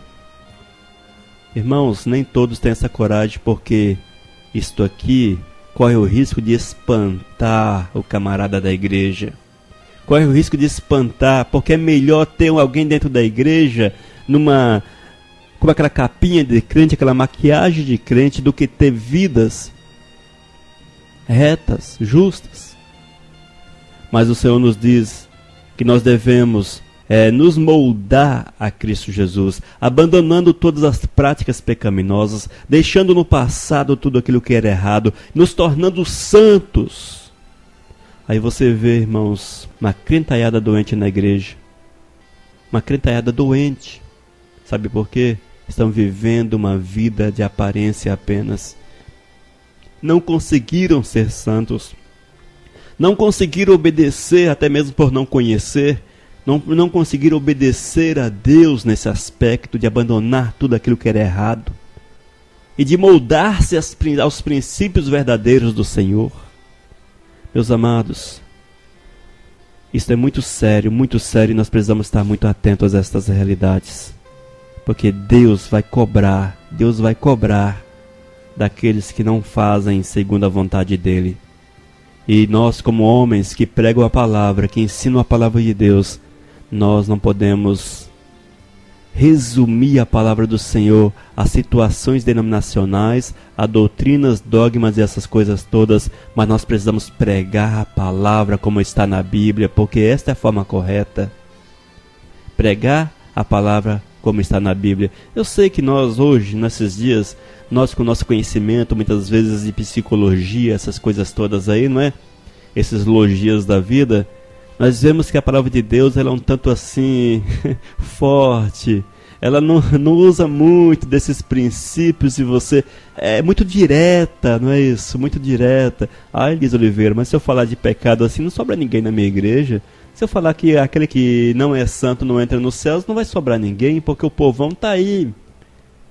Irmãos, nem todos têm essa coragem, porque isto aqui corre o risco de espantar o camarada da igreja. Corre o risco de espantar, porque é melhor ter alguém dentro da igreja com aquela capinha de crente, aquela maquiagem de crente, do que ter vidas retas, justas. Mas o Senhor nos diz que nós devemos nos moldar a Cristo Jesus, abandonando todas as práticas pecaminosas, deixando no passado tudo aquilo que era errado, nos tornando santos. Aí você vê, irmãos, uma crentaiada doente na igreja. Uma crentaiada doente. Sabe por quê? Estão vivendo uma vida de aparência apenas. Não conseguiram ser santos. Não conseguiram obedecer, até mesmo por não conhecer. Não conseguiram obedecer a Deus nesse aspecto de abandonar tudo aquilo que era errado. E de moldar-se aos princípios verdadeiros do Senhor. Meus amados, isso é muito sério, e nós precisamos estar muito atentos a estas realidades. Porque Deus vai cobrar daqueles que não fazem segundo a vontade dEle. E nós, como homens que pregam a palavra, que ensinam a palavra de Deus, nós não podemos resumir a palavra do Senhor a situações denominacionais, a doutrinas, dogmas e essas coisas todas, mas nós precisamos pregar a palavra como está na Bíblia, porque esta é a forma correta. Pregar a palavra como está na Bíblia. Eu sei que nós hoje, nesses dias, nós com o nosso conhecimento, muitas vezes de psicologia, essas coisas todas aí, não é? Esses logias da vida, nós vemos que a palavra de Deus ela é um tanto assim forte. Ela não usa muito desses princípios e você... É muito direta, não é isso? Muito direta. Ah, Elisa Oliveira, mas se eu falar de pecado assim, não sobra ninguém na minha igreja. Se eu falar que aquele que não é santo não entra nos céus, não vai sobrar ninguém, porque o povão está aí.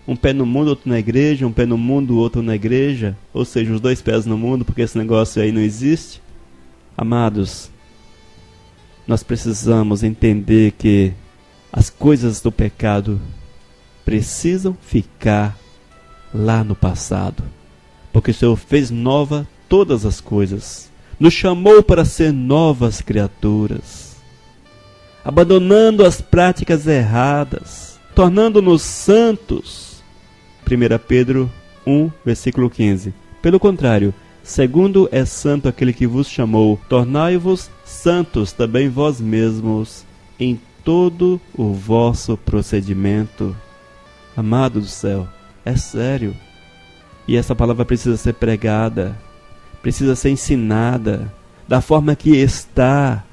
Um pé no mundo, outro na igreja, um pé no mundo, outro na igreja. Ou seja, os dois pés no mundo, porque esse negócio aí não existe. Amados, nós precisamos entender que as coisas do pecado precisam ficar lá no passado, porque o Senhor fez nova todas as coisas, nos chamou para ser novas criaturas, abandonando as práticas erradas, tornando-nos santos. 1 Pedro 1, versículo 15. Pelo contrário, segundo é santo aquele que vos chamou, tornai-vos santos também vós mesmos em todo o vosso procedimento. Amado do céu, é sério. E essa palavra precisa ser pregada, precisa ser ensinada da forma que está.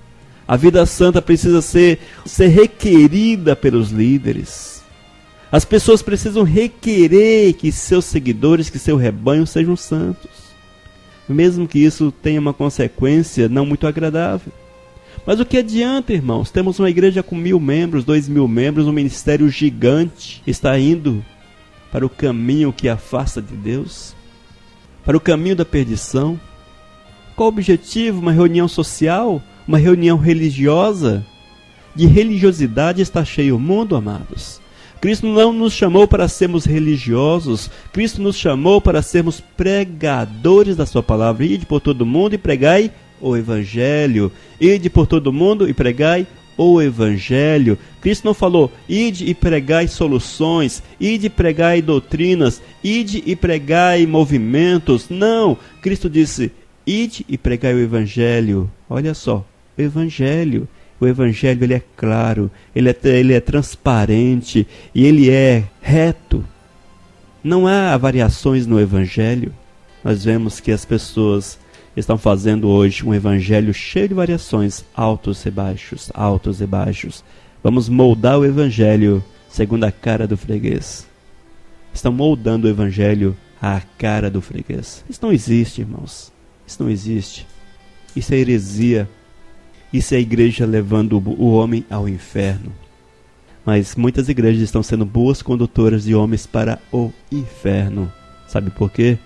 A vida santa precisa ser requerida pelos líderes. As pessoas precisam requerer que seus seguidores, que seu rebanho sejam santos, mesmo que isso tenha uma consequência não muito agradável. Mas o que adianta, irmãos? Temos uma igreja com 1.000 membros, 2.000 membros, um ministério gigante. Está indo para o caminho que afasta de Deus, para o caminho da perdição. Qual o objetivo? Uma reunião social? Uma reunião religiosa? De religiosidade está cheio o mundo, amados. Cristo não nos chamou para sermos religiosos. Cristo nos chamou para sermos pregadores da sua palavra. Ide por todo mundo e pregai o Evangelho. Ide por todo mundo e pregai o Evangelho. Cristo não falou, ide e pregai soluções, ide e pregai doutrinas, ide e pregai movimentos. Não, Cristo disse, ide e pregai o Evangelho. Olha só, o Evangelho. O Evangelho ele é claro, ele é transparente e ele é reto. Não há variações no Evangelho. Nós vemos que as pessoas estão fazendo hoje um evangelho cheio de variações, altos e baixos, altos e baixos. Vamos moldar o evangelho segundo a cara do freguês. Estão moldando o evangelho à cara do freguês. Isso não existe, irmãos. Isso não existe. Isso é heresia. Isso é a igreja levando o homem ao inferno. Mas muitas igrejas estão sendo boas condutoras de homens para o inferno. Sabe por quê?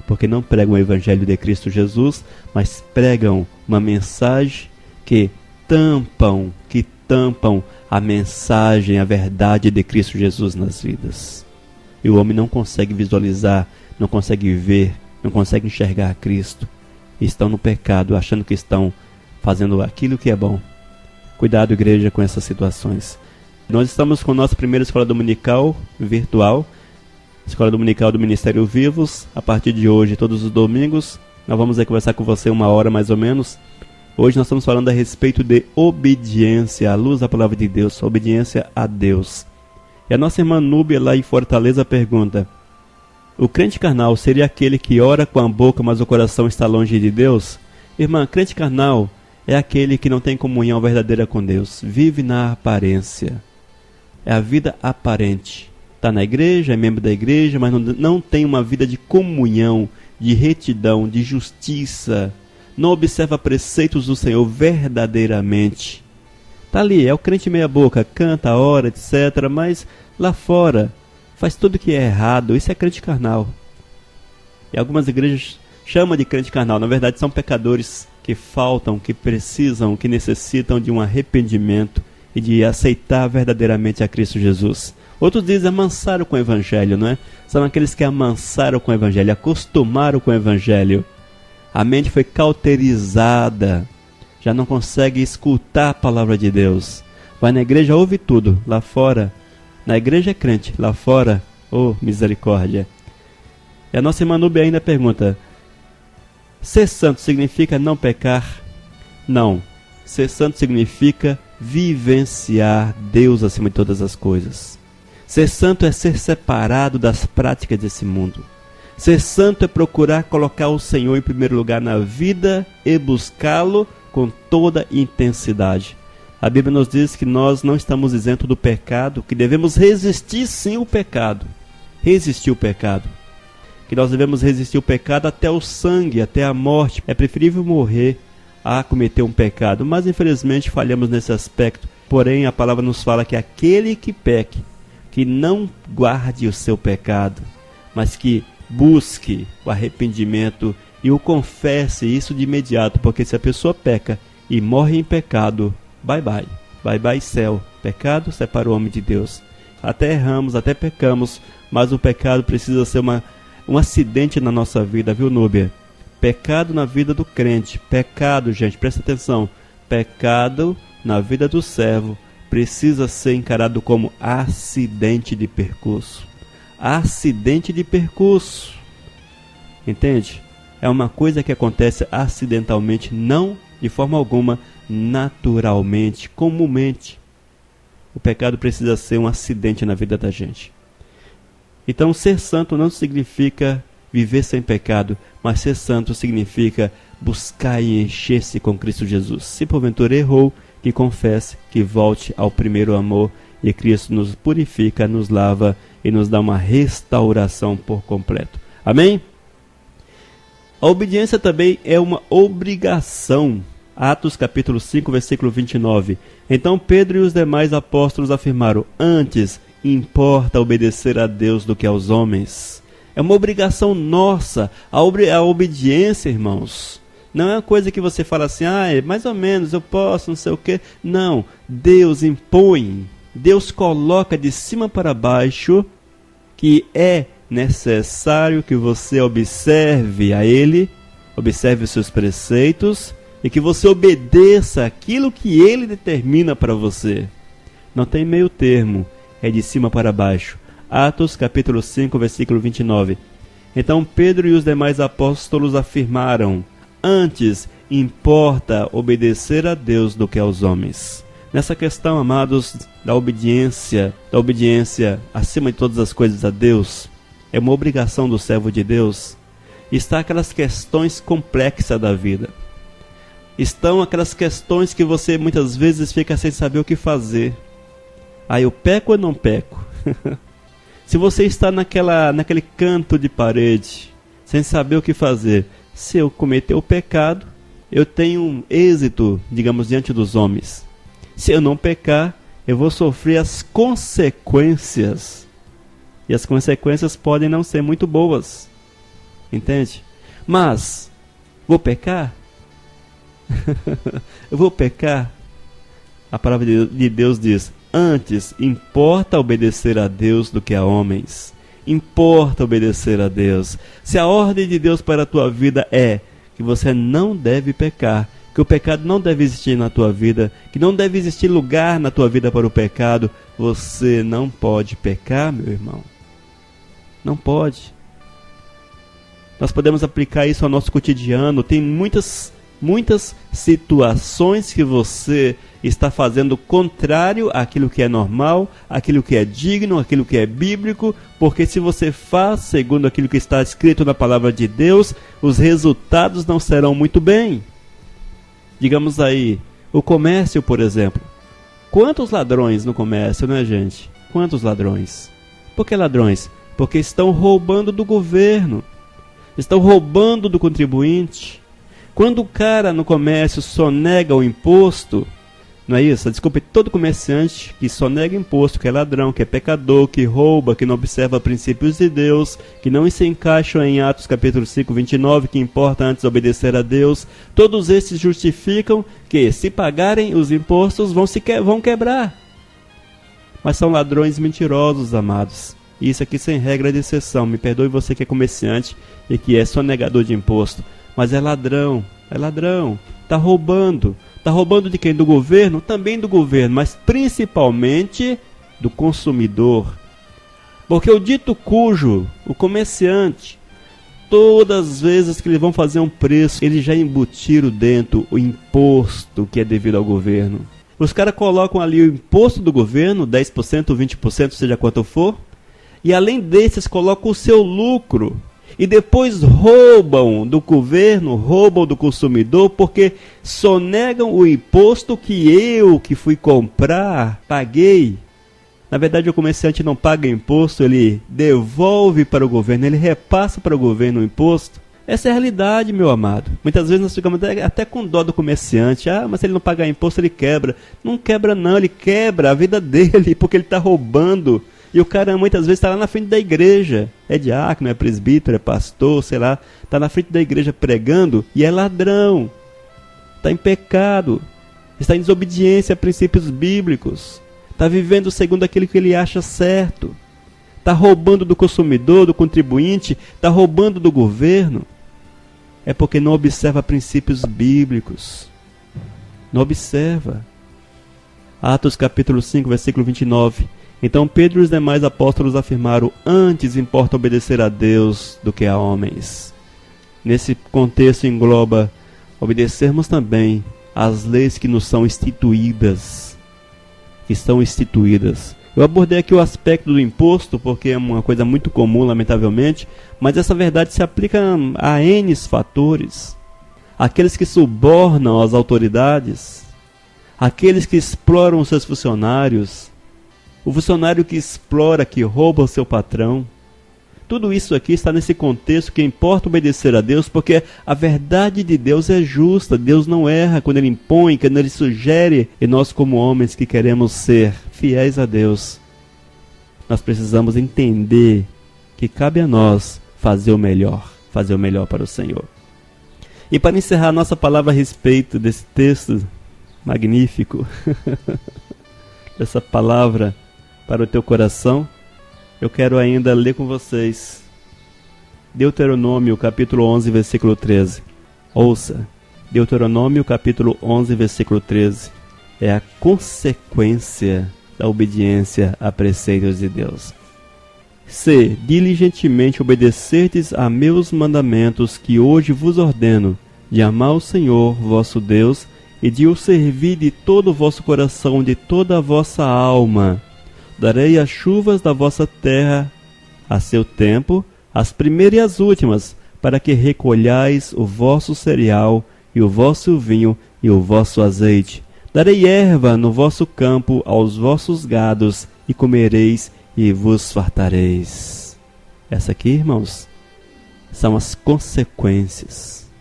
Porque não pregam o Evangelho de Cristo Jesus, mas pregam uma mensagem que tampam a mensagem, a verdade de Cristo Jesus nas vidas. E o homem não consegue visualizar, não consegue ver, não consegue enxergar a Cristo. E estão no pecado, achando que estão fazendo aquilo que é bom. Cuidado, igreja, com essas situações. Nós estamos com a nossa primeira escola dominical virtual, Escola Dominical do Ministério Vivos. A partir de hoje, todos os domingos, nós vamos conversar com você 1 hora mais ou menos. Hoje nós estamos falando a respeito de obediência, à luz da palavra de Deus, obediência a Deus. E a nossa irmã Núbia lá em Fortaleza pergunta: o crente carnal seria aquele que ora com a boca, mas o coração está longe de Deus? Irmã, crente carnal é aquele que não tem comunhão verdadeira com Deus, vive na aparência. É a vida aparente. Está na igreja, é membro da igreja, mas não tem uma vida de comunhão, de retidão, de justiça. Não observa preceitos do Senhor verdadeiramente. Está ali, é o crente meia boca, canta, ora, etc. Mas lá fora faz tudo que é errado. Isso é crente carnal. E algumas igrejas chamam de crente carnal. Na verdade são pecadores que faltam, que precisam, que necessitam de um arrependimento e de aceitar verdadeiramente a Cristo Jesus. Outros dizem amansaram com o Evangelho, não é? São aqueles que amansaram com o Evangelho, acostumaram com o Evangelho. A mente foi cauterizada, já não consegue escutar a palavra de Deus. Vai na igreja, ouve tudo. Lá fora, Na igreja é crente, lá fora, oh misericórdia. E a nossa irmã Núbia ainda pergunta: ser santo significa não pecar? Não. Ser santo significa vivenciar Deus acima de todas as coisas. Ser santo é ser separado das práticas desse mundo. Ser santo é procurar colocar o Senhor em primeiro lugar na vida e buscá-lo com toda intensidade. A Bíblia nos diz que nós não estamos isentos do pecado, que devemos resistir sim o pecado. Resistir o pecado. Que nós devemos resistir o pecado até o sangue, até a morte. É preferível morrer a cometer um pecado, mas infelizmente falhamos nesse aspecto. Porém, a palavra nos fala que aquele que peque, que não guarde o seu pecado, mas que busque o arrependimento e o confesse isso de imediato, porque se a pessoa peca e morre em pecado, bye bye, bye bye céu. Pecado separa o homem de Deus. Até erramos, até pecamos, mas o pecado precisa ser um acidente na nossa vida, viu, Núbia? Pecado na vida do crente, pecado, gente, presta atenção, pecado na vida do servo precisa ser encarado como acidente de percurso. Acidente de percurso. Entende? É uma coisa que acontece acidentalmente, não de forma alguma, naturalmente, comumente. O pecado precisa ser um acidente na vida da gente. Então, ser santo não significa viver sem pecado, mas ser santo significa buscar e encher-se com Cristo Jesus. Se porventura errou, que confesse, que volte ao primeiro amor, e Cristo nos purifica, nos lava e nos dá uma restauração por completo. Amém? A obediência também é uma obrigação. Atos capítulo 5, versículo 29. Então Pedro e os demais apóstolos afirmaram: antes importa obedecer a Deus do que aos homens. É uma obrigação nossa. A obediência, irmãos, não é uma coisa que você fala assim, mais ou menos, eu posso, não sei o quê. Não, Deus impõe, Deus coloca de cima para baixo que é necessário que você observe a Ele, observe os seus preceitos e que você obedeça aquilo que Ele determina para você. Não tem meio termo, é de cima para baixo. Atos capítulo 5, versículo 29. Então Pedro e os demais apóstolos afirmaram: antes importa obedecer a Deus do que aos homens. Nessa questão, amados, da obediência acima de todas as coisas a Deus, é uma obrigação do servo de Deus. Está aquelas questões complexas da vida. Estão aquelas questões que você muitas vezes fica sem saber o que fazer. Eu peco ou não peco? Se você está naquele canto de parede, sem saber o que fazer, se eu cometer o pecado, eu tenho um êxito, digamos, diante dos homens. Se eu não pecar, eu vou sofrer as consequências. E as consequências podem não ser muito boas. Entende? Mas, vou pecar? Eu vou pecar? A palavra de Deus diz: antes importa obedecer a Deus do que a homens. Importa obedecer a Deus. Se a ordem de Deus para a tua vida é que você não deve pecar, que o pecado não deve existir na tua vida, que não deve existir lugar na tua vida para o pecado, você não pode pecar, meu irmão. Não pode. Nós podemos aplicar isso ao nosso cotidiano. Tem muitas situações que você está fazendo contrário àquilo que é normal, àquilo que é digno, àquilo que é bíblico, porque se você faz segundo aquilo que está escrito na palavra de Deus, os resultados não serão muito bem. Digamos aí, o comércio, por exemplo. Quantos ladrões no comércio, né, gente? Quantos ladrões? Por que ladrões? Porque estão roubando do governo, estão roubando do contribuinte. Quando o cara no comércio sonega o imposto, não é isso? Desculpe, todo comerciante que sonega imposto, que é ladrão, que é pecador, que rouba, que não observa princípios de Deus, que não se encaixam em Atos capítulo 5, 29, que importa antes obedecer a Deus, todos esses justificam que, se pagarem os impostos, vão quebrar. Mas são ladrões mentirosos, amados. Isso aqui sem regra de exceção. Me perdoe você que é comerciante e que é sonegador de imposto. Mas é ladrão, está roubando. Está roubando de quem? Do governo? Também do governo, mas principalmente do consumidor. Porque o dito cujo, o comerciante, todas as vezes que eles vão fazer um preço, eles já embutiram dentro o imposto que é devido ao governo. Os caras colocam ali o imposto do governo, 10%, 20%, seja quanto for, e além desses colocam o seu lucro. E depois roubam do governo, roubam do consumidor, porque sonegam o imposto que eu, que fui comprar, paguei. Na verdade, o comerciante não paga imposto, ele devolve para o governo, ele repassa para o governo o imposto. Essa é a realidade, meu amado. Muitas vezes nós ficamos até com dó do comerciante. Ah, mas se ele não pagar imposto, ele quebra. Não quebra não, ele quebra a vida dele, porque ele está roubando. E o cara muitas vezes está lá na frente da igreja. É diácono, é presbítero, é pastor, sei lá. Está na frente da igreja pregando e é ladrão. Está em pecado. Está em desobediência a princípios bíblicos. Está vivendo segundo aquilo que ele acha certo. Está roubando do consumidor, do contribuinte. Está roubando do governo. É porque não observa princípios bíblicos. Não observa. Atos capítulo 5, versículo 29. Então Pedro e os demais apóstolos afirmaram: antes importa obedecer a Deus do que a homens. Nesse contexto engloba obedecermos também às leis que nos são instituídas. Eu abordei aqui o aspecto do imposto, porque é uma coisa muito comum, lamentavelmente, mas essa verdade se aplica a N fatores. Aqueles que subornam as autoridades, aqueles que exploram os seus funcionários, o funcionário que explora, que rouba o seu patrão. Tudo isso aqui está nesse contexto que importa obedecer a Deus, porque a verdade de Deus é justa. Deus não erra quando Ele impõe, quando Ele sugere. E nós, como homens que queremos ser fiéis a Deus, nós precisamos entender que cabe a nós fazer o melhor para o Senhor. E para encerrar nossa palavra a respeito desse texto magnífico, dessa palavra para o teu coração, eu quero ainda ler com vocês Deuteronômio capítulo 11, versículo 13. Ouça, Deuteronômio capítulo 11, versículo 13. É a consequência da obediência a preceitos de Deus. Se diligentemente obedecerdes a meus mandamentos que hoje vos ordeno, de amar o Senhor vosso Deus, e de o servir de todo o vosso coração, de toda a vossa alma, darei as chuvas da vossa terra a seu tempo, as primeiras e as últimas, para que recolhais o vosso cereal, e o vosso vinho, e o vosso azeite. Darei erva no vosso campo aos vossos gados, e comereis, e vos fartareis. Essa aqui, irmãos, são as consequências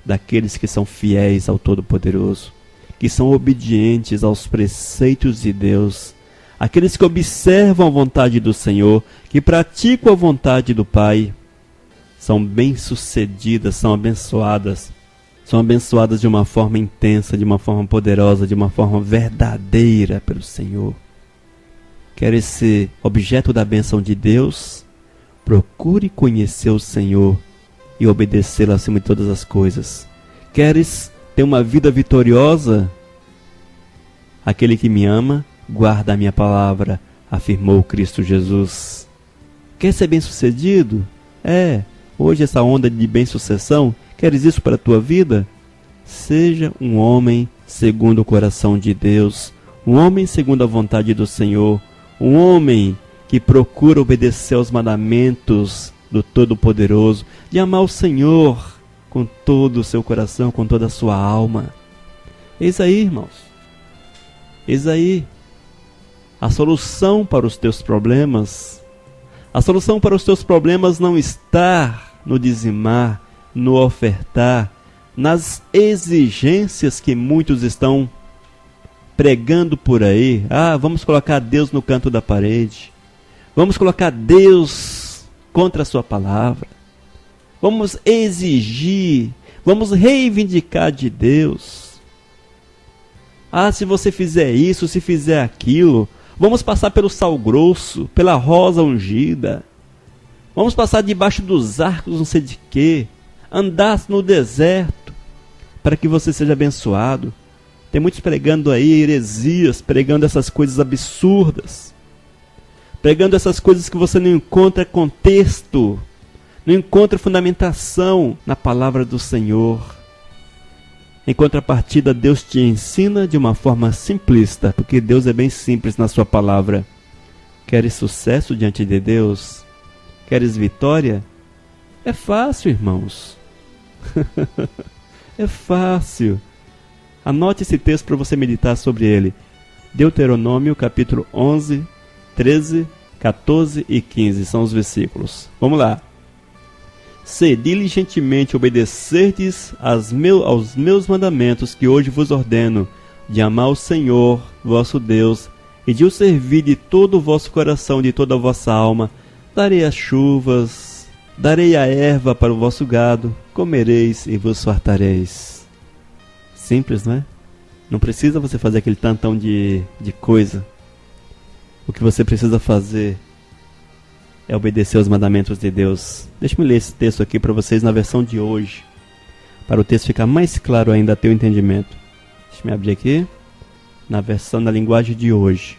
daqueles que são fiéis ao Todo-Poderoso, que são obedientes aos preceitos de Deus, aqueles que observam a vontade do Senhor, que praticam a vontade do Pai, são bem-sucedidas, são abençoadas de uma forma intensa, de uma forma poderosa, de uma forma verdadeira pelo Senhor. Queres ser objeto da bênção de Deus? Procure conhecer o Senhor e obedecê-lo acima de todas as coisas. Queres ter uma vida vitoriosa? Aquele que me ama, guarda a minha palavra, afirmou Cristo Jesus. Quer ser bem-sucedido? Hoje essa onda de bem-sucessão, queres isso para a tua vida? Seja um homem segundo o coração de Deus, um homem segundo a vontade do Senhor, um homem que procura obedecer aos mandamentos do Todo-Poderoso, de amar o Senhor com todo o seu coração, com toda a sua alma. Eis aí, irmãos, eis aí a solução para os teus problemas. A solução para os teus problemas não está no dizimar, no ofertar, nas exigências que muitos estão pregando por aí. Vamos colocar Deus no canto da parede. Vamos colocar Deus contra a sua palavra. Vamos exigir, vamos reivindicar de Deus. Se você fizer isso, se fizer aquilo, vamos passar pelo sal grosso, pela rosa ungida. Vamos passar debaixo dos arcos, não sei de quê. Andar no deserto, para que você seja abençoado. Tem muitos pregando aí heresias, pregando essas coisas absurdas, pregando essas coisas que você não encontra contexto, não encontra fundamentação na palavra do Senhor. Em contrapartida, Deus te ensina de uma forma simplista, porque Deus é bem simples na sua palavra. Queres sucesso diante de Deus? Queres vitória? É fácil, irmãos. É fácil. Anote esse texto para você meditar sobre ele. Deuteronômio, capítulo 11, 13, 14 e 15 são os versículos. Vamos lá. Se diligentemente obedecerdes aos meus mandamentos que hoje vos ordeno, de amar o Senhor, vosso Deus, e de o servir de todo o vosso coração, de toda a vossa alma, darei as chuvas, darei a erva para o vosso gado, comereis e vos fartareis. Simples, não é? Não precisa você fazer aquele tantão de coisa. O que você precisa fazer é obedecer aos mandamentos de Deus. Deixa-me ler esse texto aqui para vocês na versão de hoje, para o texto ficar mais claro ainda a teu entendimento. Deixa-me abrir aqui, na versão da linguagem de hoje.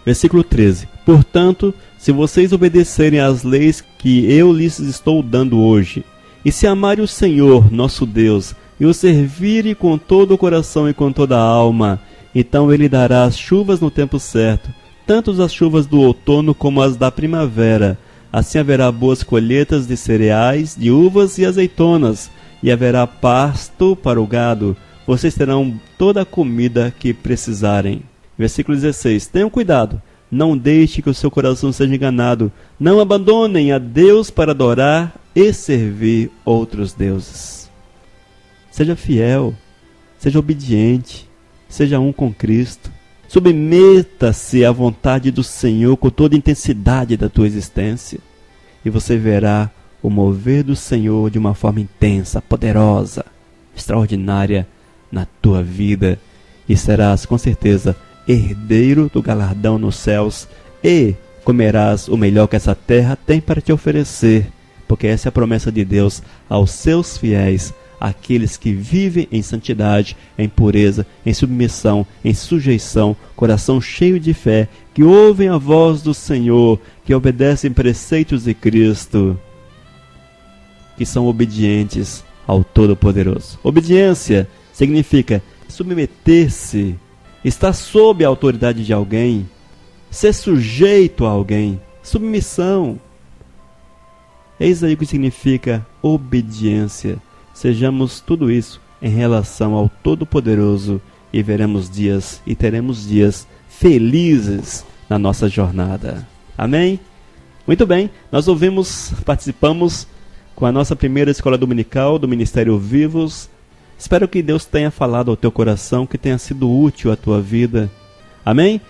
Versículo 13. Portanto, se vocês obedecerem às leis que eu lhes estou dando hoje, e se amarem o Senhor, nosso Deus, e o servirem com todo o coração e com toda a alma, então Ele dará as chuvas no tempo certo, tanto as chuvas do outono como as da primavera. Assim haverá boas colheitas de cereais, de uvas e azeitonas, e haverá pasto para o gado. Vocês terão toda a comida que precisarem. Versículo 16. Tenham cuidado, não deixe que o seu coração seja enganado. Não abandonem a Deus para adorar e servir outros deuses. Seja fiel, seja obediente, seja um com Cristo. Submeta-se à vontade do Senhor com toda a intensidade da tua existência, e você verá o mover do Senhor de uma forma intensa, poderosa, extraordinária na tua vida, e serás com certeza herdeiro do galardão nos céus, e comerás o melhor que essa terra tem para te oferecer, porque essa é a promessa de Deus aos seus fiéis, aqueles que vivem em santidade, em pureza, em submissão, em sujeição, coração cheio de fé, que ouvem a voz do Senhor, que obedecem preceitos de Cristo, que são obedientes ao Todo-Poderoso. Obediência significa submeter-se, estar sob a autoridade de alguém, ser sujeito a alguém. Submissão. Eis aí o que significa obediência. Sejamos tudo isso em relação ao Todo-Poderoso, e veremos dias e teremos dias felizes na nossa jornada. Amém? Muito bem, nós participamos com a nossa primeira escola dominical do Ministério Vivos. Espero que Deus tenha falado ao teu coração, que tenha sido útil à tua vida. Amém?